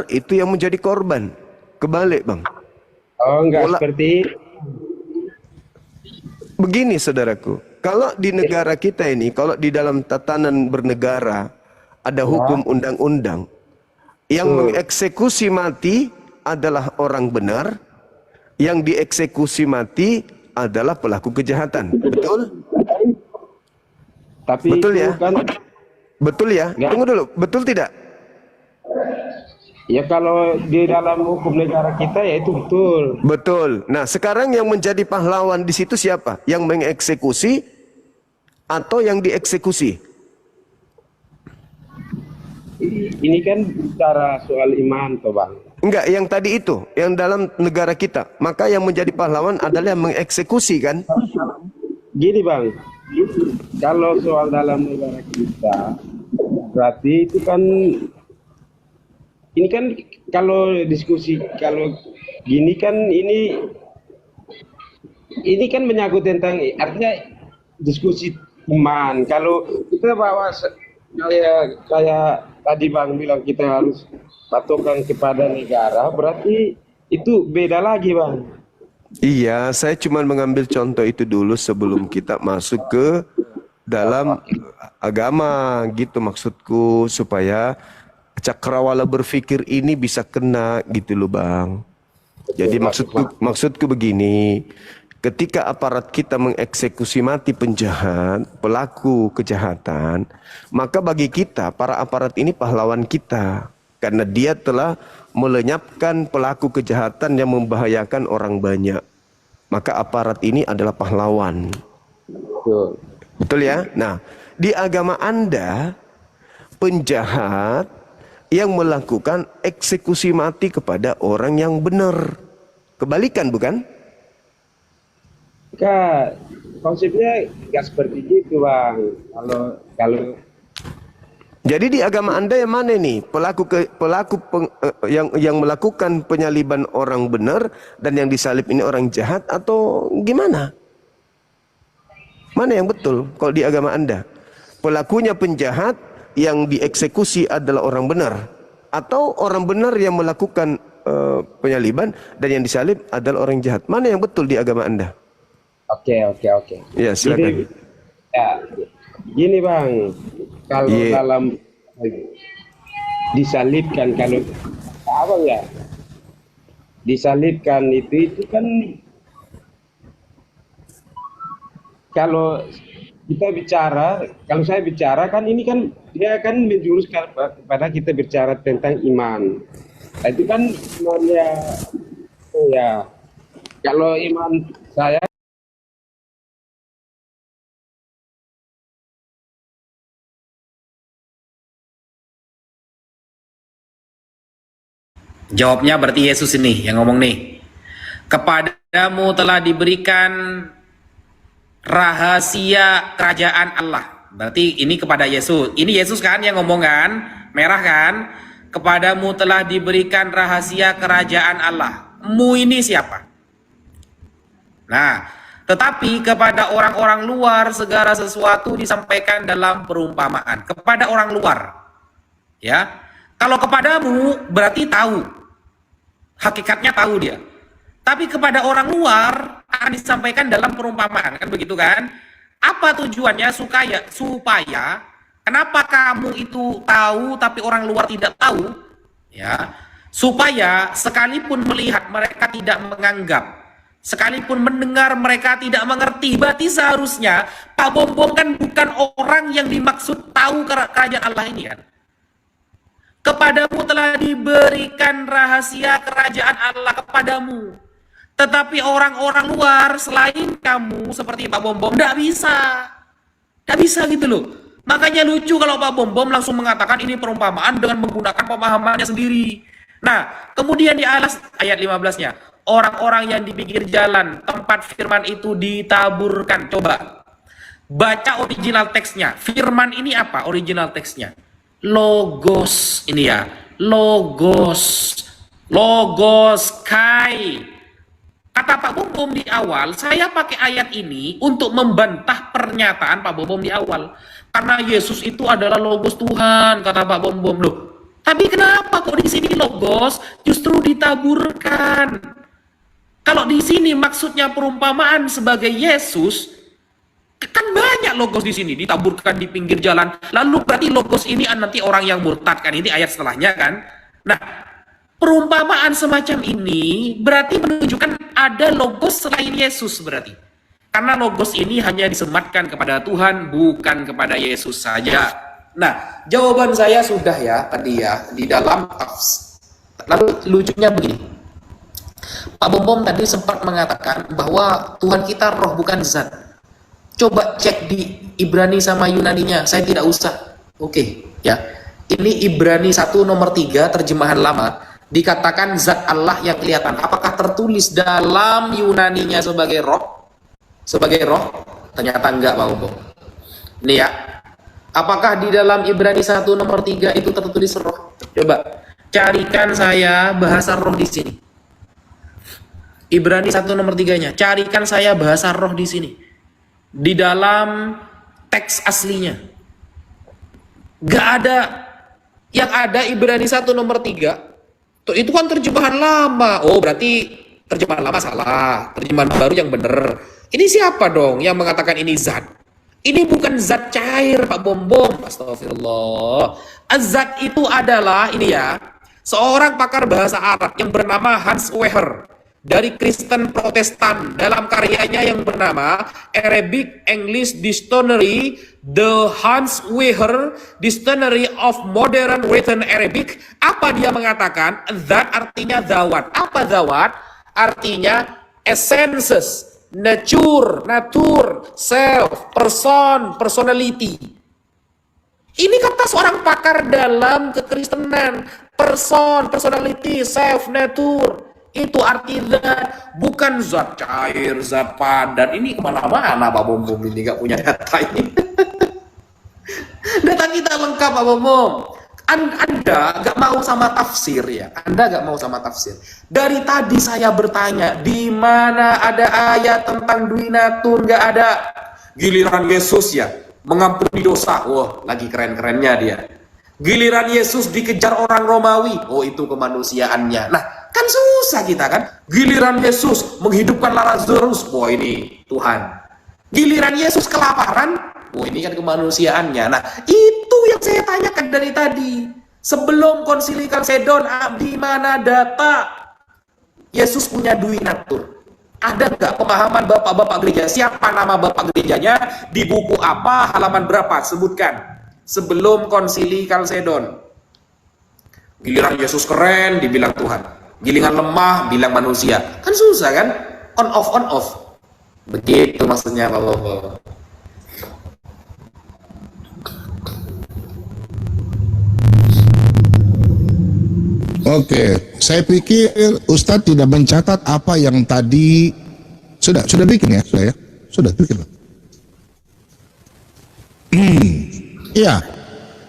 itu yang menjadi korban. Kebalik, Bang. Oh, enggak seperti begini, saudaraku. Kalau di negara kita ini, kalau di dalam tatanan bernegara ada hukum undang-undang, yang mengeksekusi mati adalah orang benar, yang dieksekusi mati adalah pelaku kejahatan. Betul? tapi Betul itu ya? kan Betul ya? Tunggu dulu, betul tidak? ya kalau di dalam hukum negara kita ya itu betul. Betul. Nah, sekarang yang menjadi pahlawan di situ siapa? Yang mengeksekusi atau yang dieksekusi? Ini kan bicara soal iman toh Bang. Enggak, yang tadi itu, yang dalam negara kita. Maka yang menjadi pahlawan adalah yang mengeksekusi, kan? Gini Bang, kalau soal dalam negara kita berarti itu kan ini kan kalau diskusi kalau gini kan ini kan menyangkut tentang artinya diskusi iman. Kalau kita bawa kayak tadi Bang bilang kita harus patokan kepada negara, berarti itu beda lagi Bang. Iya, saya cuma mengambil contoh itu dulu sebelum kita masuk ke dalam agama gitu maksudku, supaya cakrawala berpikir ini bisa kena gitu loh Bang. Jadi maksudku begini, ketika aparat kita mengeksekusi mati penjahat, pelaku kejahatan, maka bagi kita para aparat ini pahlawan kita. Karena dia telah melenyapkan pelaku kejahatan yang membahayakan orang banyak. Maka aparat ini adalah pahlawan. Betul. Betul ya? Nah, di agama Anda, penjahat yang melakukan eksekusi mati kepada orang yang benar. Kebalikan bukan? Kak, konsepnya nggak seperti itu Bang. Kalau Jadi di agama Anda yang mana nih? Yang melakukan penyaliban orang benar dan yang disalib ini orang jahat atau gimana? Mana yang betul kalau di agama Anda? Pelakunya penjahat, yang dieksekusi adalah orang benar, atau orang benar yang melakukan penyaliban dan yang disalib adalah orang jahat? Mana yang betul di agama Anda? Oke. Ya, silakan. Gini Bang, kalau dalam disalibkan, kalau apa ya, disalibkan itu kan kalau kita bicara, kalau saya bicara kan ini kan dia kan menjurus kepada kita bicara tentang iman. Nah, itu kan imannya, ya kalau iman saya Jawabnya berarti Yesus ini yang ngomong nih. Kepadamu telah diberikan rahasia kerajaan Allah. Berarti ini kepada Yesus. Ini Yesus kan yang ngomong kan? Merah kan? Kepadamu telah diberikan rahasia kerajaan Allah. Mu ini siapa? Nah, Tetapi kepada orang-orang luar segala sesuatu disampaikan dalam perumpamaan. Kepada orang luar. Ya. Kalau kepadamu berarti tahu. Hakikatnya tahu dia. Tapi kepada orang luar akan disampaikan dalam perumpamaan, kan begitu kan? Apa tujuannya? Supaya kenapa kamu itu tahu tapi orang luar tidak tahu? Ya. Supaya sekalipun melihat mereka tidak menganggap. Sekalipun mendengar mereka tidak mengerti. Berarti seharusnya Pak Bom kan bukan orang yang dimaksud tahu kerajaan Allah ini kan. Kepadamu telah diberikan rahasia kerajaan Allah kepadamu. Tetapi orang-orang luar selain kamu seperti Pak Bom tidak bisa. Tidak bisa gitu loh. Makanya lucu kalau Pak Bom langsung mengatakan ini perumpamaan dengan menggunakan pemahamannya sendiri. Nah, kemudian di ayat 15-nya. Orang-orang yang di pinggir jalan, tempat firman itu ditaburkan. Coba, baca original teksnya. Firman ini apa original teksnya? Logos, ini ya. Logos. Logos, kai. Kata Pak Bom di awal, saya pakai ayat ini untuk membantah pernyataan Pak Bom di awal. Karena Yesus itu adalah logos Tuhan, kata Pak Bom. Loh, tapi kenapa kok di sini logos justru ditaburkan? Kalau di sini maksudnya perumpamaan sebagai Yesus, kan banyak logos di sini ditaburkan di pinggir jalan. Lalu berarti logos ini nanti orang yang murtad kan? Ini ayat setelahnya kan? Nah, perumpamaan semacam ini berarti menunjukkan ada logos selain Yesus berarti. Karena logos ini hanya disematkan kepada Tuhan, bukan kepada Yesus saja. Nah, jawaban saya sudah ya tadi ya di dalam tafsir. Lalu lucunya begini. Pak Bom tadi sempat mengatakan bahwa Tuhan kita roh bukan zat. Coba cek di Ibrani sama Yunaninya, saya tidak usah. Oke, ya. Ini Ibrani 1 nomor 3 terjemahan lama dikatakan zat Allah yang kelihatan. Apakah tertulis dalam Yunaninya sebagai roh? Sebagai roh? Ternyata enggak, Pak Bom. Ini ya. Apakah di dalam Ibrani 1 nomor 3 itu tertulis roh? Coba carikan saya bahasa roh di sini. Ibrani 1 nomor 3-nya. Carikan saya bahasa roh di sini. Di dalam teks aslinya. Gak ada. Yang ada Ibrani 1 nomor 3. Tuh, itu kan terjemahan lama. Oh, berarti terjemahan lama salah. Terjemahan baru yang benar. Ini siapa dong yang mengatakan ini zat? Ini bukan zat cair, Pak Bom. Astagfirullah. Zat itu adalah, ini ya, seorang pakar bahasa Arab yang bernama Hans Weher. Dari Kristen Protestan dalam karyanya yang bernama Arabic English Dictionary, The Hans Weher Dictionary of Modern Written Arabic. Apa dia mengatakan? That artinya zawat. Apa zawat? Artinya essences, nature, self, person, personality. Ini kata seorang pakar dalam kekristenan. Person, personality, self, nature. Itu arti zat, bukan zat cair, zat padat. Ini kemana-mana Pak Bom ini nggak punya data ini. Data kita lengkap Pak Bom. Anda nggak mau sama tafsir ya? Anda nggak mau sama tafsir. Dari tadi saya bertanya, di mana ada ayat tentang duinatur? Nggak ada. Giliran Yesus ya mengampuni dosa. Wah, lagi keren-kerennya dia. Giliran Yesus dikejar orang Romawi. Oh, itu kemanusiaannya. Nah, kan susah kita kan. Giliran Yesus menghidupkan Lazarus. Wah, ini Tuhan. Giliran Yesus kelaparan. Wah, ini kan kemanusiaannya. Nah, itu yang saya tanyakan dari tadi. Sebelum konsili Kalsedon, di mana data Yesus punya duinatur? Ada nggak pemahaman bapak-bapak gereja? Siapa nama bapak gerejanya? Di buku apa? Halaman berapa? Sebutkan. Sebelum konsili Kalsedon. Giliran Yesus keren, dibilang Tuhan. Giliran lemah, bilang manusia. Kan susah kan? On off. Begitu maksudnya Pak Bobo. Oke, saya pikir Ustadz tidak mencatat apa yang tadi sudah bikin ya, sudah bikin. Iya.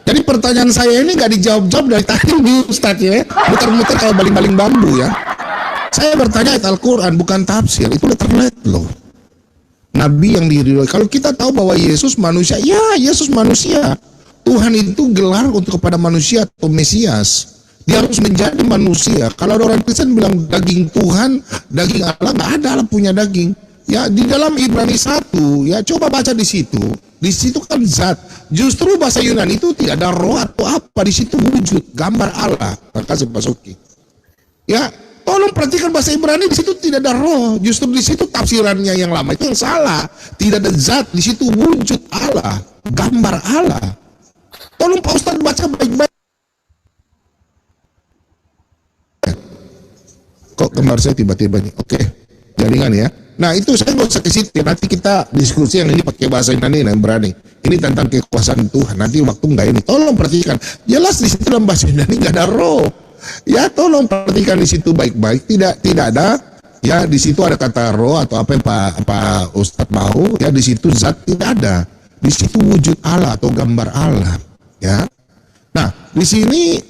Jadi pertanyaan saya ini nggak dijawab-jawab dari tadi Ustadz ya, muter-muter kalau baling-baling bambu ya. Saya bertanya ayat Al-Quran bukan tafsir, itu letterlet loh. nabi yang diridhoi. Kalau kita tahu bahwa Yesus manusia, ya Yesus manusia. Tuhan itu gelar untuk kepada manusia atau Mesias. Dia harus menjadi manusia. Kalau ada orang Kristen bilang daging Tuhan, daging Allah, nggak ada Allah punya daging. Ya di dalam Ibrani 1, ya coba baca di situ. Di situ kan zat. Justru bahasa Yunani itu tidak ada roh atau apa, di situ wujud gambar Allah. Makasih Pak Soki. Ya, tolong perhatikan bahasa Ibrani, di situ tidak ada roh. Justru di situ tafsirannya yang lama itu yang salah. Tidak ada zat, di situ wujud Allah, gambar Allah. Tolong Pak Ustadz baca baik-baik. Kok gambar saya tiba-tiba nih? Oke, jaringan ya. Nah itu saya nggak usah ke situ. Nanti kita diskusi yang ini pakai bahasa Yunani yang berani. Ini tentang kekuasaan Tuhan. Nanti waktu nggak ini. Tolong perhatikan. Jelas di situ dalam bahasa Yunani nggak ada roh. Ya tolong perhatikan di situ baik-baik. Tidak ada. Ya di situ ada kata roh atau apa yang Pak Ustadz mau. Ya di situ zat tidak ada. Di situ wujud Allah atau gambar Allah. Ya. Nah di sini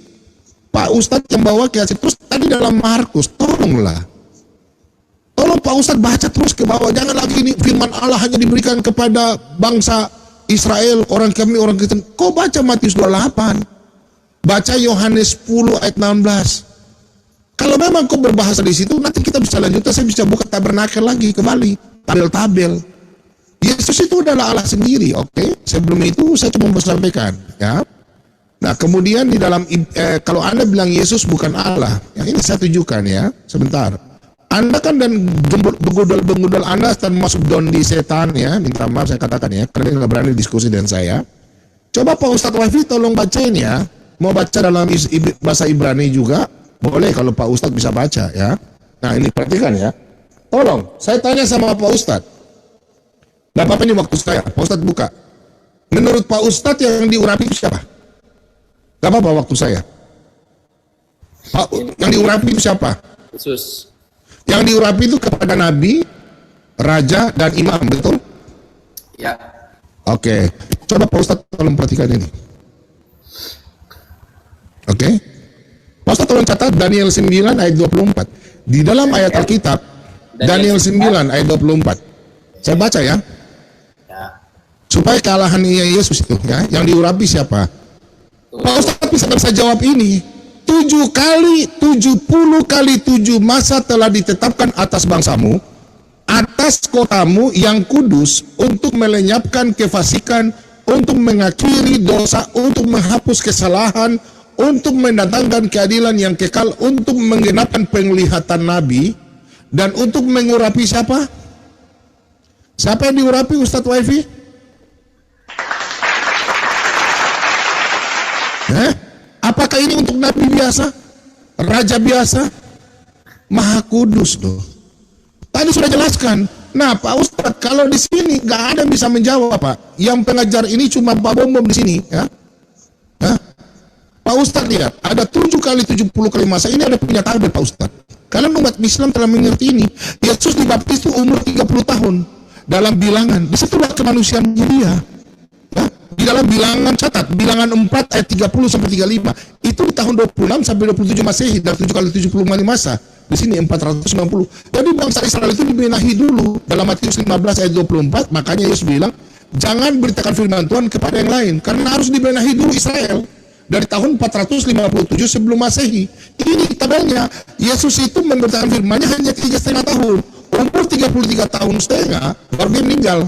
Pak Ustadz yang bawa kias terus tadi dalam Markus, tolonglah. Tolong Pak Ustadz baca terus ke bawah. Jangan lagi ini firman Allah hanya diberikan kepada bangsa Israel, orang kami, orang Kristen. Kau baca Matius 28. Baca Yohanes 10 ayat 16. Kalau memang kau berbahasa di situ, nanti kita bisa lanjutkan. Saya bisa buka tabernakel lagi kembali. Tabel-tabel. Yesus itu adalah Allah sendiri, oke? Sebelum itu saya cuma mau sampaikan, ya. Nah, kemudian di dalam kalau Anda bilang Yesus bukan Allah, ya ini saya tunjukkan ya, sebentar. Anda kan dan begudal Anda dan masuk down di setan ya, minta maaf saya katakan ya, karena dia nggak berani diskusi dengan saya. Coba Pak Ustadz Wafi tolong bacain ya, mau baca dalam bahasa Ibrani juga, boleh kalau Pak Ustadz bisa baca ya. Nah ini perhatikan ya, tolong, saya tanya sama Pak Ustadz. Nah, apa ini waktu saya? Pak Ustadz buka. Menurut Pak Ustadz yang diurapi siapa? Gak apa-apa waktu saya. Yang diurapi itu siapa? Yesus. Yang diurapi itu kepada nabi, raja, dan imam, betul? Ya. Oke. Coba Pak Ustadz tolong perhatikan ini. Oke. Pak Ustadz tolong catat Daniel 9 ayat 24. Di dalam ayat Alkitab, Daniel 9 ayat 24. Saya baca ya. Supaya kalahan Yesus itu ya, yang diurapi siapa? Pak Ustadz bisa jawab ini. 70 kali 7 masa telah ditetapkan atas bangsamu, atas kotamu yang kudus, untuk melenyapkan kefasikan, untuk mengakhiri dosa, untuk menghapus kesalahan, untuk mendatangkan keadilan yang kekal, untuk menggenapkan penglihatan nabi, dan untuk mengurapi siapa? Siapa yang diurapi Ustadz Waifi? Apakah ini untuk nabi biasa? Raja biasa? Maha kudus loh. Tadi sudah jelaskan. Nah Pak Ustadz, kalau di sini nggak ada yang bisa menjawab Pak. Yang pengajar ini cuma Pak Bom di sini ya. Pak Ustadz lihat, ada 7 kali 70 kali masa. Ini ada punya tabel Pak Ustadz. Kalian umat Islam telah mengerti ini. Yesus dibaptis itu umur 30 tahun. Dalam bilangan, disitulah kemanusiaan dia. Ya, di dalam bilangan catat, bilangan 4 ayat 30 sampai 35. Itu di tahun 26 sampai 27 Masehi dan 7 kali 70 kali masa. Di sini 490. Jadi bangsa Israel itu dibenahi dulu. Dalam Matius 15 ayat 24, makanya Yesus bilang, jangan beritakan firman Tuhan kepada yang lain, karena harus dibenahi dulu Israel. Dari tahun 457 sebelum Masehi. Ini tabelnya. Yesus itu memberitakan firman-Nya hanya 3,5 tahun. Umur 33 tahun setengah baru dia meninggal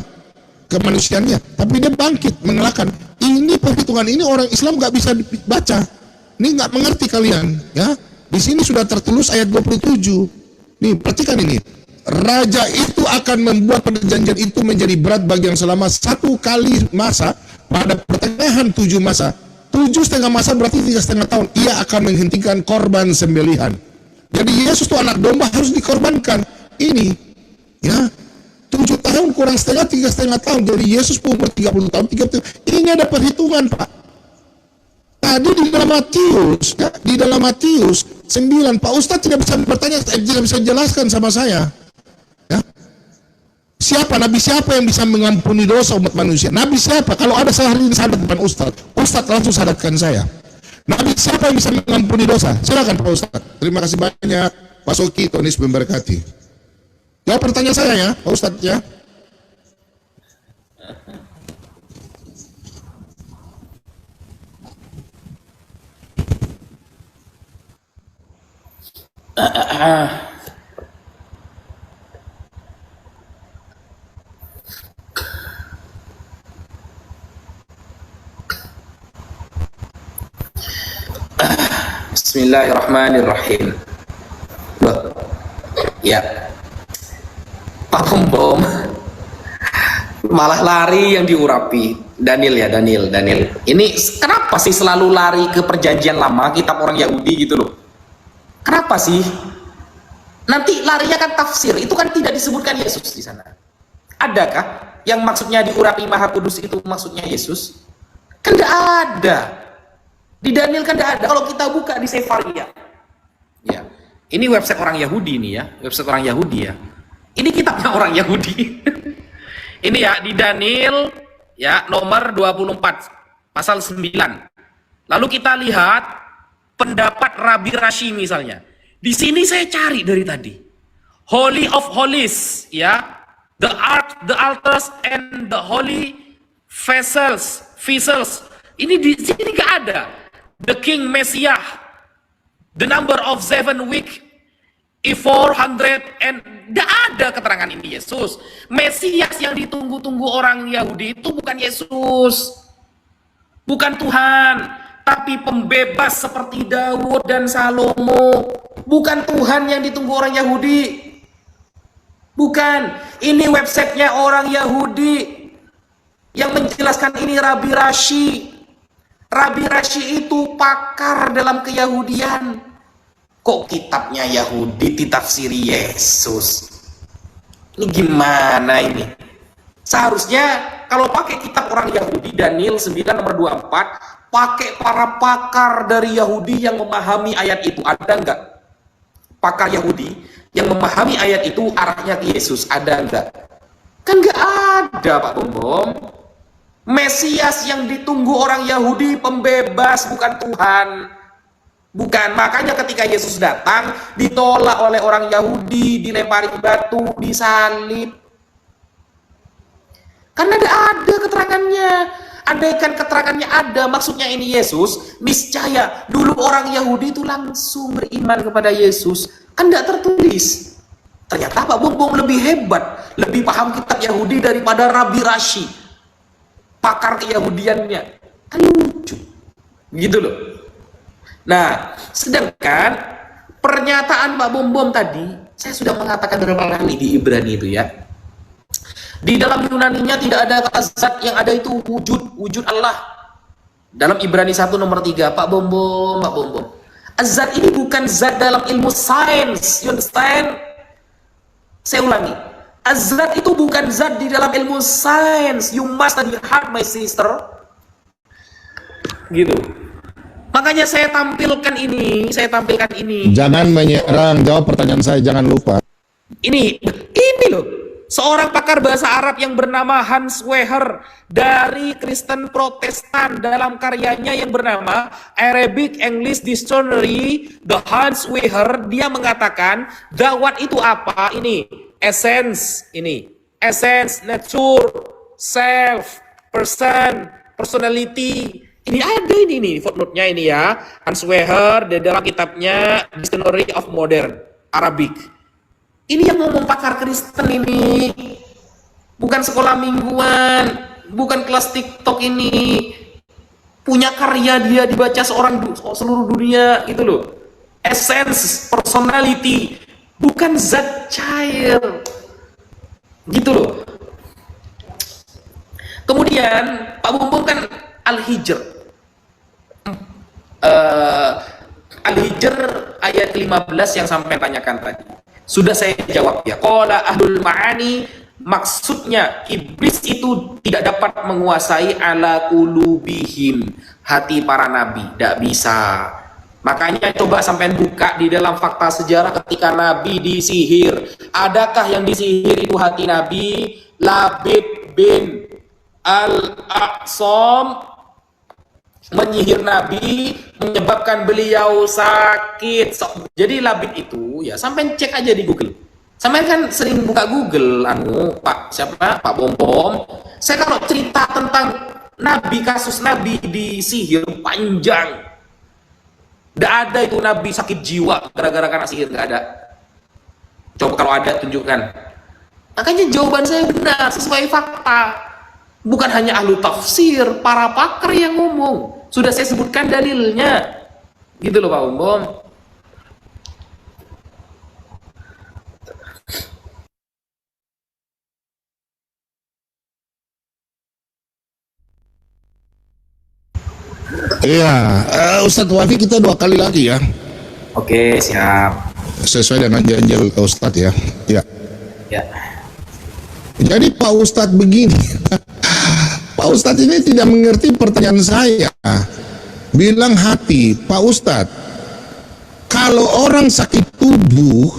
kemanusiaannya, tapi dia bangkit mengalahkan. Ini perhitungan ini orang Islam nggak bisa baca. Ini nggak mengerti kalian ya. Di sini sudah tertulis ayat 27. Nih perhatikan ini. Raja itu akan membuat perjanjian itu menjadi berat bagi yang selama 1 kali masa pada pertengahan 7 masa. 7,5 masa berarti 3,5 tahun. Ia akan menghentikan korban sembelihan. Jadi Yesus itu anak domba harus dikorbankan. Ini ya 7 tahun kurang setengah 3,5 tahun. Jadi Yesus umur 30 tahun 30. Ini ada perhitungan Pak. Tadi di dalam Matius ya, di dalam Matius 9 Pak Ustadz tidak bisa bertanya, tidak bisa jelaskan sama saya ya. Siapa nabi siapa yang bisa mengampuni dosa umat manusia? Nabi siapa? Kalau ada salah ini sahabat depan Ustadz langsung sadarkan saya. Nabi siapa yang bisa mengampuni dosa? Silakan Pak Ustadz. Terima kasih banyak Pak Soki, Tuhan Yesus memberkati. Jawab pertanyaan saya ya, Pak Ustadz ya. Bismillahirrahmanirrahim. Loh, ya, Pak Pembom malah lari yang diurapi. Daniel ya, Daniel. Ini kenapa sih selalu lari ke perjanjian lama, kitab orang Yahudi gitu loh? Kenapa sih? Nanti larinya kan tafsir, itu kan tidak disebutkan Yesus di sana. Adakah yang maksudnya diurapi Maha Kudus itu maksudnya Yesus? Kan tidak ada. Di Daniel kan tidak ada. Kalau kita buka di Sefaria, ya, ini website orang Yahudi nih ya, website orang Yahudi ya. Ini kitabnya orang Yahudi. Ini ya di Daniel ya nomor 24 pasal 9. Lalu kita lihat pendapat Rabi Rashi misalnya. Di sini saya cari dari tadi. Holy of Holies ya, the ark, the altars and the holy vessels. Ini di sini nggak ada. The King Messiah, the number of 7 week, 400 and tidak ada keterangan ini Yesus. Mesias yang ditunggu-tunggu orang Yahudi itu bukan Yesus, bukan Tuhan, tapi pembebas seperti Daud dan Salomo. Bukan Tuhan yang ditunggu orang Yahudi, bukan. Ini websitenya orang Yahudi yang menjelaskan ini Rabi Rashi. Rabi Rashi itu pakar dalam keyahudian. Kok kitabnya Yahudi ditafsiri Yesus? Ini gimana ini? Seharusnya kalau pakai kitab orang Yahudi, Daniel 9 nomor 24, pakai para pakar dari Yahudi yang memahami ayat itu. Ada enggak? Pakar Yahudi yang memahami ayat itu arahnya ke Yesus. Ada enggak? Kan enggak ada, Pak Pembom. Mesias yang ditunggu orang Yahudi pembebas, bukan Tuhan. Bukan, makanya ketika Yesus datang ditolak oleh orang Yahudi, dilempari batu, disalib. Karena ada keterangannya. Andaikan keterangannya ada, maksudnya ini Yesus, niscaya dulu orang Yahudi itu langsung beriman kepada Yesus. Kan tidak tertulis. Ternyata Pak Bom lebih hebat, lebih paham kitab Yahudi daripada Rabi Rashi, pakar keyahudiannya. Kan lucu gitu loh. Nah, sedangkan pernyataan Pak Bom tadi saya sudah mengatakan beberapa kali di Ibrani itu ya, di dalam Yunaninya tidak ada kata zat, yang ada itu wujud Allah. Dalam Ibrani 1 nomor 3, Pak Bom, zat ini bukan zat dalam ilmu sains, you understand? Saya ulangi, azat itu bukan zat di dalam ilmu sains. You must study hard, my sister. Gitu. Makanya saya tampilkan ini. Jangan menyerang, jawab pertanyaan saya, jangan lupa. Ini loh. Seorang pakar bahasa Arab yang bernama Hans Weher dari Kristen Protestan, dalam karyanya yang bernama Arabic English Dictionary, The Hans Weher, dia mengatakan dawat itu apa? Ini essence, nature, self, person, personality. Ini ada ini footnote-nya ini ya. Hans Weher di dalam kitabnya Dictionary of Modern Arabic. Ini yang ngomong pakar Kristen ini, bukan sekolah mingguan, bukan kelas TikTok ini. Punya karya dia dibaca seluruh dunia gitu loh. Essence, personality, bukan zat cair. Gitu loh. Kemudian Pak Bumbung kan Al-Hijr. Al-Hijr ayat 15 yang sampai tanyakan tadi. Sudah saya jawab ya. Qala ahlul ma'ani, maksudnya iblis itu tidak dapat menguasai ala qulubihim, hati para nabi, tidak bisa. Makanya coba sampai buka di dalam fakta sejarah ketika nabi disihir. Adakah yang disihir itu hati nabi? Labid bin Al-Aqsam menyihir Nabi, menyebabkan beliau sakit. Jadi Labid itu ya, sampai cek aja di Google. Sampai kan sering buka Google, Pak Bom. Saya kalau cerita tentang Nabi, kasus Nabi disihir panjang. Nggak ada itu Nabi sakit jiwa gara-gara kena sihir, nggak ada. Coba kalau ada tunjukkan. Makanya jawaban saya benar, sesuai fakta. Bukan hanya ahlu tafsir, para pakar yang ngomong. Sudah saya sebutkan dalilnya. Gitu loh Pak Umbom. Iya, Ustadz Wafi kita 2 kali lagi ya. Oke, siap. Sesuai dengan janji ke Ustadz ya. Ya. Ya. Jadi Pak Ustadz begini, Pak Ustadz ini tidak mengerti pertanyaan saya. Bilang hati, Pak Ustadz, kalau orang sakit tubuh,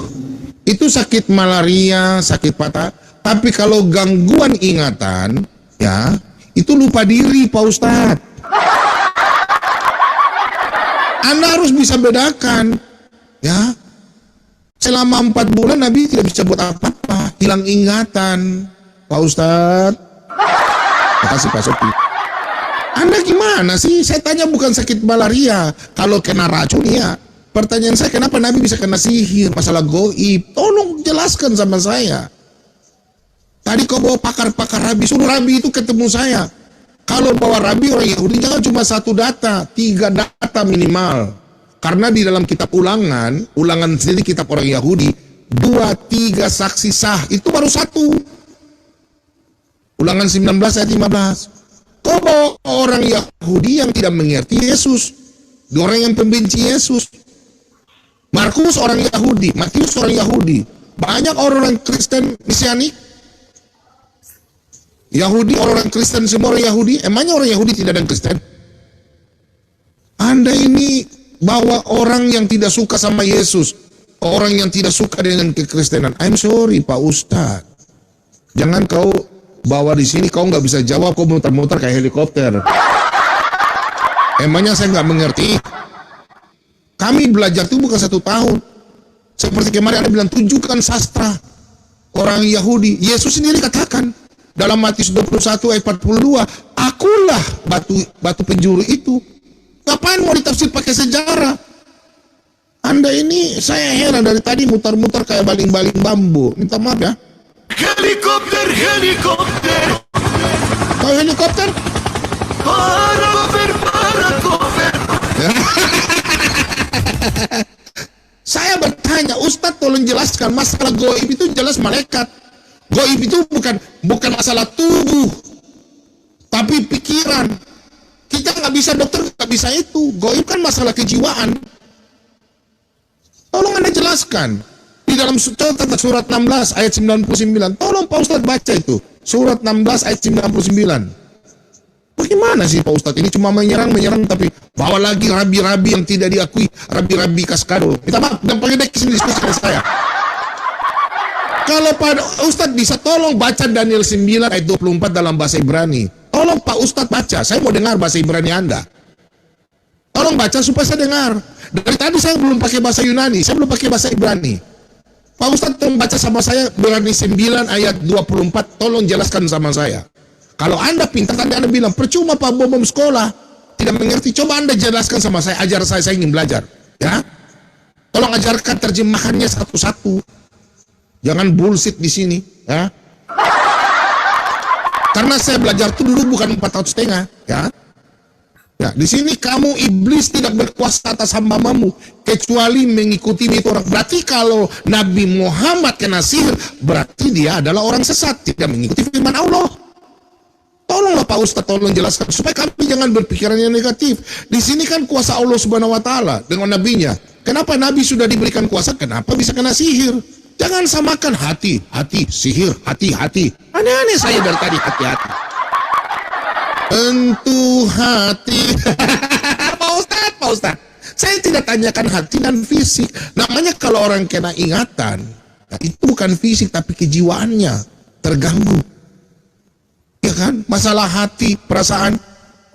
itu sakit malaria, sakit patah, tapi kalau gangguan ingatan, ya, itu lupa diri Pak Ustadz. Anda harus bisa bedakan, ya. Selama 4 bulan Nabi tidak bisa buat apa-apa, hilang ingatan, Pak Ustadz. Makasih Pak Sopi. Anda gimana sih? Saya tanya bukan sakit malaria, kalau kena racun ya. Pertanyaan saya, kenapa Nabi bisa kena sihir, masalah goib? Tolong jelaskan sama saya. Tadi kau bawa pakar-pakar Rabi, suruh Rabi itu ketemu saya. Kalau bawa Rabi orang Yahudi jangan cuma 1 data, 3 data minimal. Karena di dalam kitab ulangan sendiri kitab orang Yahudi, 2-3 saksi sah, itu baru 1. Ulangan 19 ayat 15. Kau bawa orang Yahudi yang tidak mengerti Yesus, orang yang pembenci Yesus. Markus orang Yahudi, Matius orang Yahudi, banyak orang Kristen Mesianik. Yahudi, orang Kristen semua orang Yahudi. Emangnya orang Yahudi tidak ada Kristen? Anda ini bawa orang yang tidak suka sama Yesus, orang yang tidak suka dengan kekristenan. I'm sorry Pak Ustadz, jangan kau bawa di sini, kau nggak bisa jawab, kau muter-muter kayak helikopter. Emangnya saya nggak mengerti? Kami belajar itu bukan 1 tahun. Seperti kemarin Anda bilang, tunjukkan sastra orang Yahudi. Yesus sendiri katakan dalam Matius 21 ayat 42, akulah batu penjuru itu. Ngapain mau ditafsir pakai sejarah? Anda ini, saya heran dari tadi mutar-mutar kayak baling-baling bambu. Minta maaf ya. Helikopter. Kau helikopter? Saya bertanya, Ustadz tolong jelaskan masalah goib itu jelas malaikat. Goib itu bukan masalah tubuh, tapi pikiran. Kita nggak bisa, dokter nggak bisa itu. Goib kan masalah kejiwaan. Tolong Anda jelaskan. Di dalam surat 16 ayat 99. Tolong Pak Ustadz baca itu. Surat 16 ayat 99. Bagaimana sih Pak Ustadz? Ini cuma menyerang tapi bawa lagi rabi-rabi yang tidak diakui, rabi-rabi Kaskado. Minta maaf, dan pakai dek kesini diskusi dengan saya. Kalau Pak Ustadz bisa tolong baca Daniel 9 ayat 24 dalam bahasa Ibrani. Tolong Pak Ustadz baca, saya mau dengar bahasa Ibrani Anda. Tolong baca supaya saya dengar. Dari tadi saya belum pakai bahasa Yunani, saya belum pakai bahasa Ibrani. Pak Ustadz tolong baca sama saya Ibrani 9 ayat 24, tolong jelaskan sama saya. Kalau Anda pintar, tadi Anda bilang, percuma Pak Bom sekolah, tidak mengerti, coba Anda jelaskan sama saya, ajar saya ingin belajar. Ya, tolong ajarkan terjemahannya satu-satu. Jangan bullshit di sini, ya. Karena saya belajar itu dulu bukan 4 tahun setengah, ya. Ya, di sini kamu iblis tidak berkuasa atas hamba-Mu kecuali mengikuti itu orang. Berarti kalau Nabi Muhammad kena sihir, berarti dia adalah orang sesat, tidak mengikuti firman Allah. Tolonglah Pak Ustadz, tolong jelaskan supaya kami jangan berpikiran yang negatif. Di sini kan kuasa Allah Subhanahu wa taala dengan nabinya. Kenapa Nabi sudah diberikan kuasa, kenapa bisa kena sihir? Jangan samakan hati, sihir, hati. Aneh-aneh saya dari tadi hati. Tentu hati. Pak Ustadz, saya tidak tanyakan hati dan fisik. Namanya kalau orang kena ingatan, nah itu bukan fisik tapi kejiwaannya terganggu. Ya kan? Masalah hati, perasaan.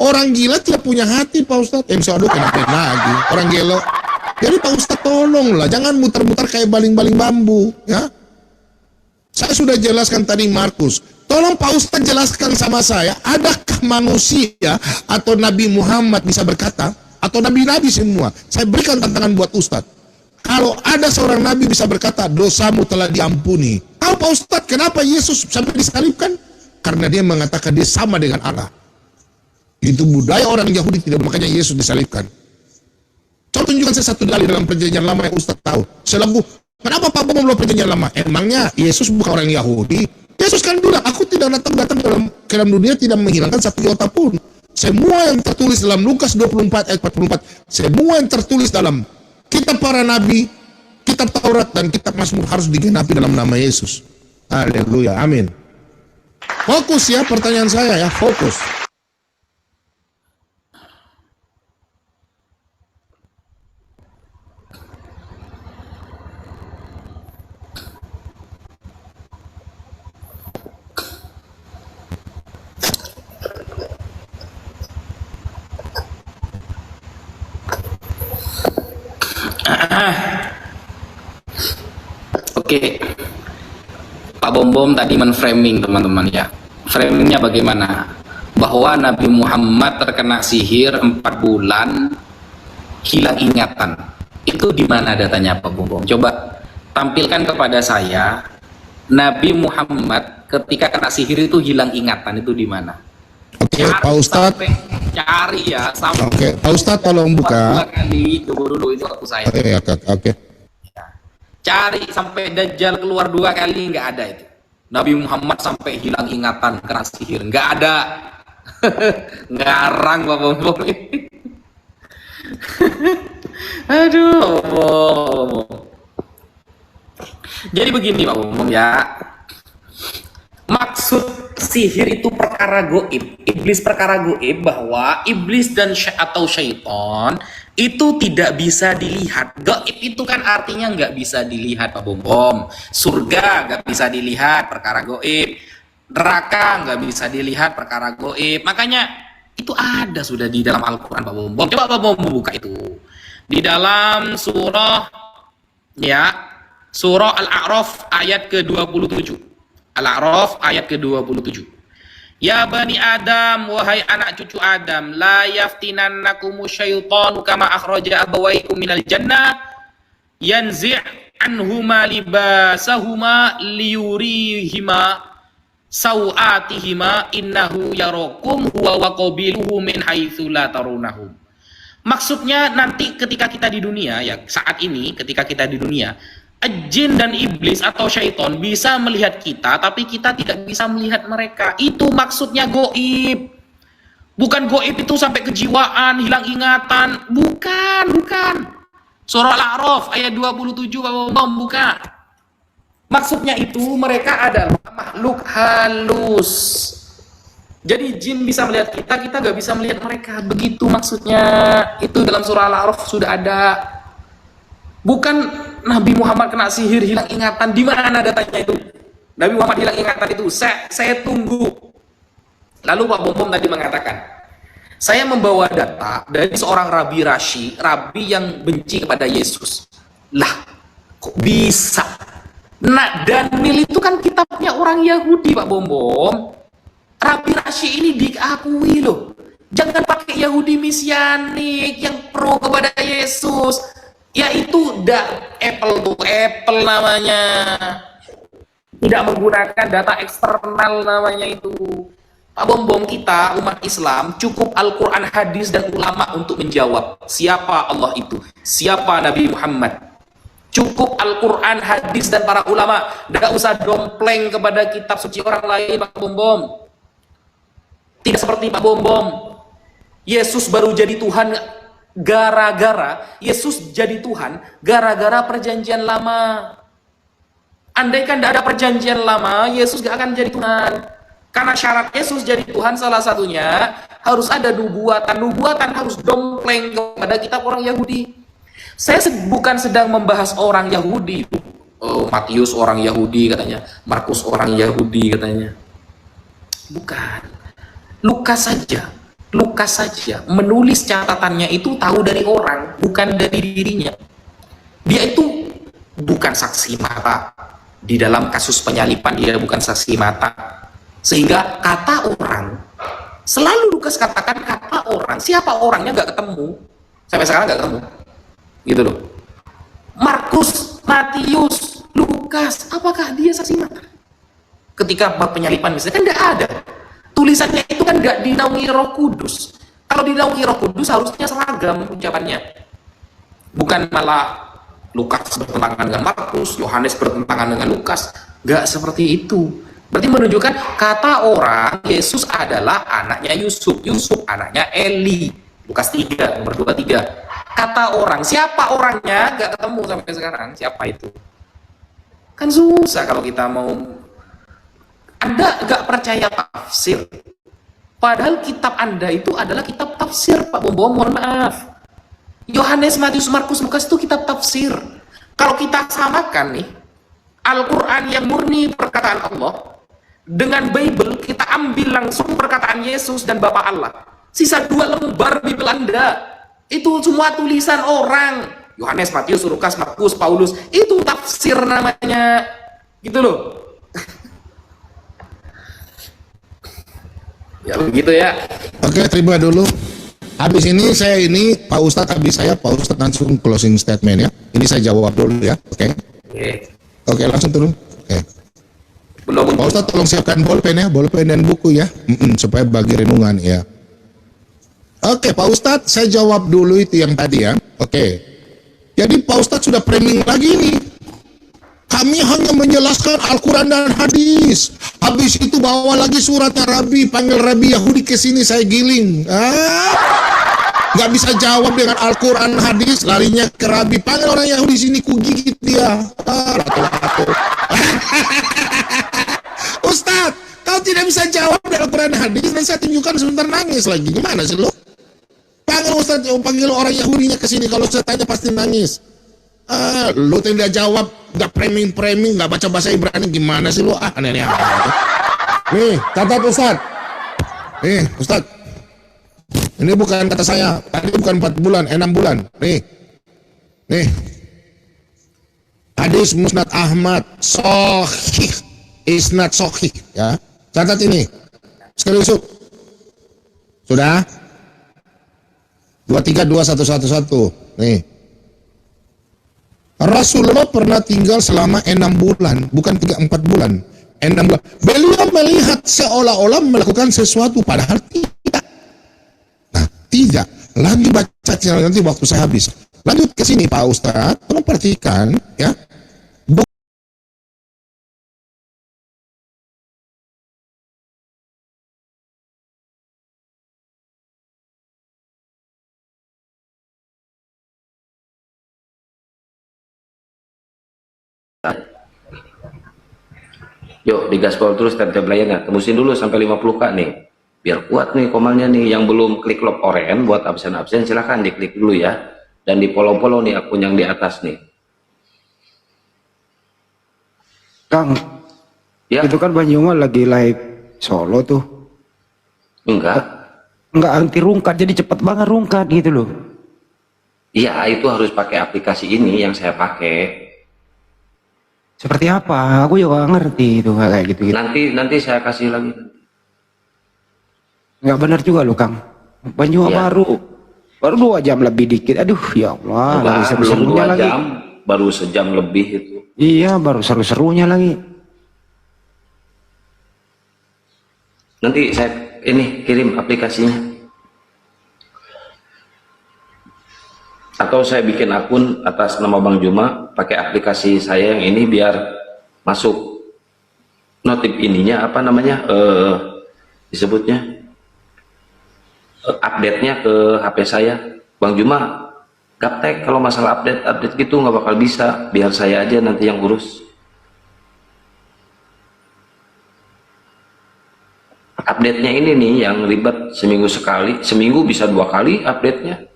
Orang gila tidak punya hati Pak Ustadz. Aduh kenapa lagi? Orang gelo. Jadi Pak Ustadz tolonglah, jangan muter-muter kayak baling-baling bambu. Ya. Saya sudah jelaskan tadi Markus. Tolong Pak Ustadz jelaskan sama saya, adakah manusia atau Nabi Muhammad bisa berkata, atau nabi-nabi semua, saya berikan tantangan buat Ustadz, kalau ada seorang nabi bisa berkata, dosamu telah diampuni. Tahu Pak Ustadz kenapa Yesus sampai disalibkan? Karena dia mengatakan dia sama dengan Allah. Itu budaya orang Yahudi, tidak, makanya Yesus disalibkan. Coba tunjukkan saya satu dalil dalam perjanjian lama yang Ustadz tahu. Selalu, kenapa Pak Bom belum perjanjian lama? Emangnya Yesus bukan orang Yahudi? Yesus kan bilang, aku tidak datang ke dalam dunia tidak menghilangkan satu iota pun. Semua yang tertulis dalam Lukas 24 ayat 44, semua yang tertulis dalam kitab para nabi, kitab Taurat dan kitab Mazmur harus digenapi dalam nama Yesus. Haleluya, amin. Fokus ya pertanyaan saya ya, fokus. Oke, Pak Bom tadi menframing teman-teman ya. Framingnya bagaimana? Bahwa Nabi Muhammad terkena sihir 4 bulan, hilang ingatan. Itu di mana datanya Pak Bom? Coba tampilkan kepada saya, Nabi Muhammad ketika kena sihir itu hilang ingatan, itu di mana? Oke, Pak Ustadz. Cari ya. Sampai Oke, Pak Ustadz tolong buka. 2 kali, tunggu dulu, itu waktu saya. Oke. Cari sampai Dajjal keluar 2 kali, nggak ada itu. Nabi Muhammad sampai hilang ingatan kena sihir, nggak ada. Ngarang Pak Bom ini. Aduh, Bom. Jadi begini Pak Bom ya. Maksud sihir itu perkara goib, iblis perkara goib, bahwa iblis dan atau syaitan itu tidak bisa dilihat. Gaib itu kan artinya nggak bisa dilihat Pak Bom. Surga nggak bisa dilihat, perkara goib. Neraka nggak bisa dilihat, perkara goib. Makanya itu ada sudah di dalam Al-Quran Pak Bom. Coba Pak Bom buka itu di dalam surah ya, surah Al-A'raf ayat ke-27. Al-A'raf ayat ke-27. Ya Bani Adam, wahai anak cucu Adam, la yaftinannakumu syaitanu kama akhraja abawaikum minal jannah yanzi' anhuma libasahuma liyurihima sawatihima innahu yarakum huwa wa qabiluhu min haitsu la tarunnahum. Maksudnya nanti ketika kita di dunia ya, saat ini ketika kita di dunia, jin dan iblis atau syaitan bisa melihat kita, tapi kita tidak bisa melihat mereka. Itu maksudnya goib. Bukan goib itu sampai kejiwaan, hilang ingatan. Bukan. Surah Al-A'raf ayat 27 Bom buka. Maksudnya itu mereka adalah makhluk halus. Jadi jin bisa melihat kita, kita nggak bisa melihat mereka. Begitu maksudnya. Itu dalam surah Al-A'raf sudah ada. Bukan Nabi Muhammad kena sihir hilang ingatan. Di mana datanya itu? Nabi Muhammad hilang ingatan itu saya tunggu. Lalu Pak Bom tadi mengatakan, saya membawa data dari seorang Rabi Rashi, Rabi yang benci kepada Yesus. Lah, kok bisa? Nah, Daniel itu kan kitabnya orang Yahudi Pak Bom. Rabi Rashi ini diakui loh. Jangan pakai Yahudi mesianik yang pro kepada Yesus. Yaitu Apple tuh, Apple namanya. Tidak menggunakan data eksternal namanya itu. Pak Bom kita umat Islam cukup Al-Quran, hadis dan ulama untuk menjawab siapa Allah itu, siapa Nabi Muhammad. Cukup Al-Quran, hadis dan para ulama. Tidak usah dompleng kepada kitab suci orang lain Pak Bom. Tidak seperti Pak Bom. Yesus baru jadi Tuhan gara-gara Yesus jadi Tuhan gara-gara perjanjian lama. Andaikan tidak ada perjanjian lama, Yesus gak akan jadi Tuhan. Karena syarat Yesus jadi Tuhan salah satunya harus ada nubuatan. Nubuatan harus dompleng kepada kitab orang Yahudi. Saya bukan sedang membahas orang Yahudi. Oh, Matius orang Yahudi katanya, Markus orang Yahudi katanya. Bukan. Lukas saja menulis catatannya itu tahu dari orang, bukan dari dirinya. Dia itu bukan saksi mata. Di dalam kasus penyalipan dia bukan saksi mata. Sehingga kata orang, selalu Lukas katakan kata orang, siapa orangnya nggak ketemu, sampai sekarang nggak ketemu, gitu loh. Markus, Matius, Lukas, apakah dia saksi mata? Ketika bab penyalipan misalnya kan nggak ada, tulisannya itu kan nggak dinaungi Roh Kudus. Kalau dinaungi Roh Kudus harusnya seragam ucapannya, bukan malah Lukas bertentangan dengan Markus, Yohanes bertentangan dengan Lukas. Nggak seperti itu. Berarti menunjukkan kata orang Yesus adalah anaknya Yusuf, Yusuf anaknya Eli. Lukas 3 nomor 23. Kata orang, siapa orangnya nggak ketemu sampai sekarang, siapa itu? Kan susah kalau kita mau. Anda nggak percaya tafsir, padahal kitab Anda itu adalah kitab tafsir, Pak Bobo, mohon maaf. Yohanes, Matius, Markus, Lukas itu kitab tafsir. Kalau kita samakan nih, Al-Quran yang murni perkataan Allah dengan Bible, kita ambil langsung perkataan Yesus dan Bapa Allah. Sisa 2 lembar Bible Anda itu semua tulisan orang. Yohanes, Matius, Lukas, Markus, Paulus, itu tafsir namanya, gitu loh. Ya begitu ya. Oke, terima dulu. Habis ini Pak Ustadz, Pak Ustadz langsung closing statement ya. Ini saya jawab dulu ya. Oke. Oke, langsung turun. Oke. Belum. Pak Ustadz tolong siapkan bolpen dan buku ya, supaya bagi renungan ya. Oke, Pak Ustadz, saya jawab dulu itu yang tadi ya. Oke. Jadi Pak Ustadz sudah framing lagi nih. Kami hanya menjelaskan Al-Quran dan hadis. Habis itu bawa lagi suratnya Rabi, panggil Rabi Yahudi ke sini, saya giling. Nggak bisa jawab dengan Al-Quran hadis, larinya ke Rabi, panggil orang Yahudi sini, ku gigit dia. Ratu-ratu. Ustadz, kau tidak bisa jawab dengan Al-Quran hadis, nanti saya tunjukkan sebentar nangis lagi. Gimana sih lo? Panggil Ustadz, panggil orang Yahudinya ke sini, kalau saya tanya pasti nangis. Lo tidak jawab, nggak framing, nggak baca bahasa Ibrani, gimana sih lo? Aneh-aneh. Nih, catat Ustadz. Nih, Ustadz. Ini bukan kata saya, tadi bukan 4 bulan, 6 bulan. Nih. Hadis Musnad Ahmad, Sahih, Isnad Sahih, ya. Catat ini. Screenshot. Sudah? 232111. Nih. Rasulullah pernah tinggal selama 6 bulan, bukan 3-4 bulan. 6 bulan. Beliau melihat seolah-olah melakukan sesuatu, padahal tidak. Nah, tidak. Lanjut baca nanti waktu saya habis. Lanjut ke sini Pak Ustadz, tolong perhatikan ya. Yuk digaspol terus tiap-tiap layarnya, tembusin dulu sampai 50k nih biar kuat nih komalnya nih. Yang belum klik lock oren buat absen-absen silahkan diklik dulu ya, dan di follow nih akun yang di atas nih. Kang ya, itu kan Banyuma lagi live solo tuh. Enggak anti rungkat, jadi cepet banget rungkat gitu loh. Iya, itu harus pakai aplikasi ini yang saya pakai. Seperti apa? Aku juga gak ngerti itu kayak gitu. Nanti saya kasih lagi. Nggak benar juga loh Kang. Banyuma baru 2 jam lebih dikit. Aduh ya Allah. Belum 2 jam, baru sejam lebih itu. Iya, baru seru-serunya lagi. Nanti saya kirim aplikasinya. Atau saya bikin akun atas nama Bang Juma pakai aplikasi saya yang ini biar masuk notif ininya apa namanya disebutnya update-nya ke HP saya. Bang Juma gaptek kalau masalah update gitu nggak bakal bisa, biar saya aja nanti yang urus. Update-nya ini nih yang ribet, seminggu sekali, seminggu bisa 2 kali update-nya.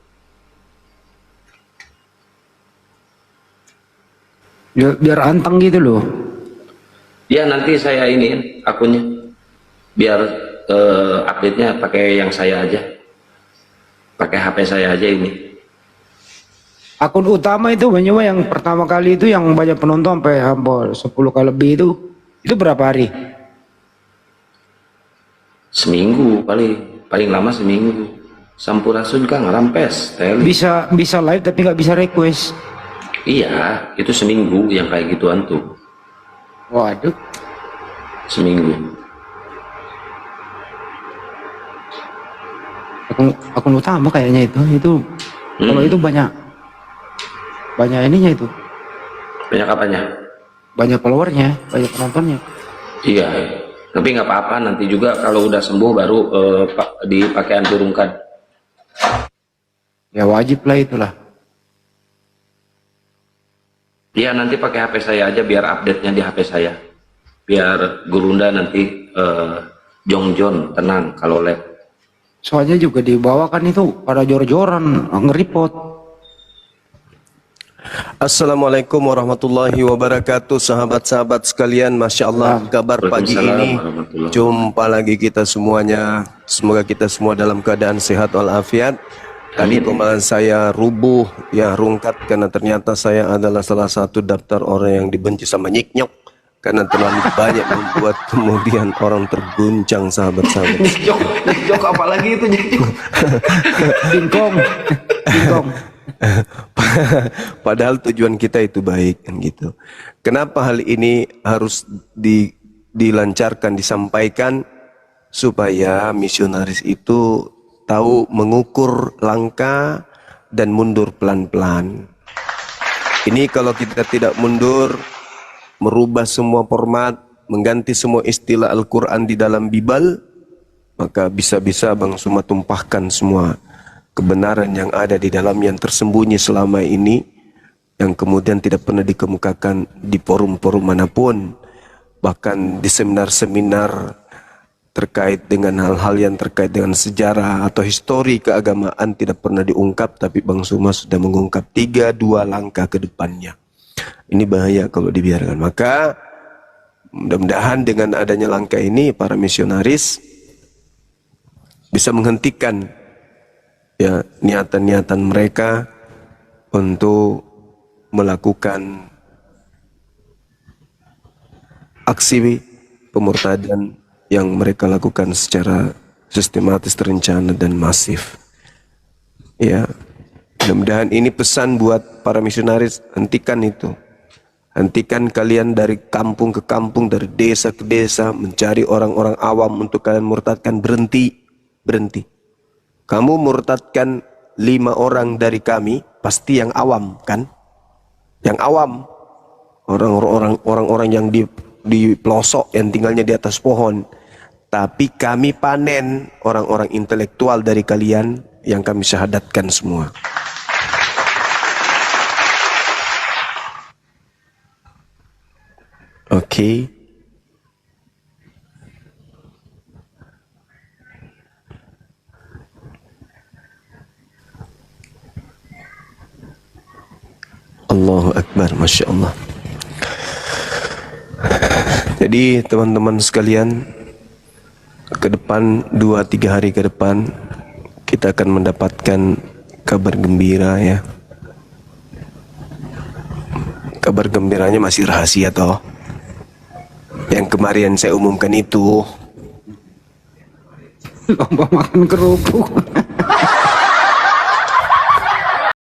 Biar anteng gitu loh. Ya nanti saya ini akunnya biar update-nya pakai yang saya aja, pakai HP saya aja ini. Akun utama itu Banyuma yang pertama kali itu yang banyak penonton sampai hampir 10 kali lebih itu berapa hari? Seminggu paling lama seminggu. Sampurasun Kang rampes teli. Bisa live tapi nggak bisa request. Iya, itu seminggu yang kayak gituan tuh. Waduh. Seminggu. Akun utama kayaknya itu. Kalau itu banyak ininya itu. Banyak apanya? Banyak followernya, banyak penontonnya. Iya, tapi nggak apa-apa, nanti juga kalau udah sembuh baru dipakai turunkan. Ya wajib lah itulah. Iya, nanti pakai HP saya aja biar update-nya di HP saya. Biar Gurunda nanti jongjon tenang kalau lab. Soalnya juga dibawakan itu pada jor-joran nge-report. Assalamualaikum warahmatullahi wabarakatuh, sahabat-sahabat sekalian. Masya Allah, kabar pagi ini. Jumpa lagi kita semuanya. Semoga kita semua dalam keadaan sehat walafiat. Tadi pemahaman saya rubuh, ya rungkat, karena ternyata saya adalah salah satu daftar orang yang dibenci sama nyik-nyok. Karena terlalu banyak membuat kemudian orang terguncang, sahabat-sahabat. Nyik-nyok apalagi itu nyik-nyok. Bingkong. Padahal tujuan kita itu baik kan gitu. Kenapa hal ini harus dilancarkan, disampaikan supaya misionaris itu tahu mengukur langkah dan mundur pelan-pelan. Ini kalau kita tidak mundur, merubah semua format, mengganti semua istilah Al-Quran di dalam Bible, maka bisa-bisa Bang Suma tumpahkan semua kebenaran yang ada di dalam yang tersembunyi selama ini, yang kemudian tidak pernah dikemukakan di forum-forum manapun, bahkan di seminar-seminar terkait dengan hal-hal yang terkait dengan sejarah atau histori keagamaan tidak pernah diungkap, tapi Bang Suma sudah mengungkap 3-2 langkah ke depannya. Ini bahaya kalau dibiarkan. Maka mudah-mudahan dengan adanya langkah ini para misionaris bisa menghentikan ya niatan-niatan mereka untuk melakukan aksi pemurtadan yang mereka lakukan secara sistematis, terencana dan masif. Ya, mudah-mudahan ini pesan buat para misionaris, hentikan itu. Hentikan kalian dari kampung ke kampung, dari desa ke desa, mencari orang-orang awam untuk kalian murtadkan. Berhenti. Kamu murtadkan 5 orang dari kami, pasti yang awam kan? Yang awam, orang-orang yang di pelosok yang tinggalnya di atas pohon. Tapi kami panen orang-orang intelektual dari kalian yang kami syahadatkan semua. Oke. Allahu Akbar, Masya Allah. Jadi teman-teman sekalian, ke depan 2-3 hari ke depan kita akan mendapatkan kabar gembira ya. Kabar gembiranya masih rahasia toh. Yang kemarin saya umumkan itu Lomba makan kerupuk.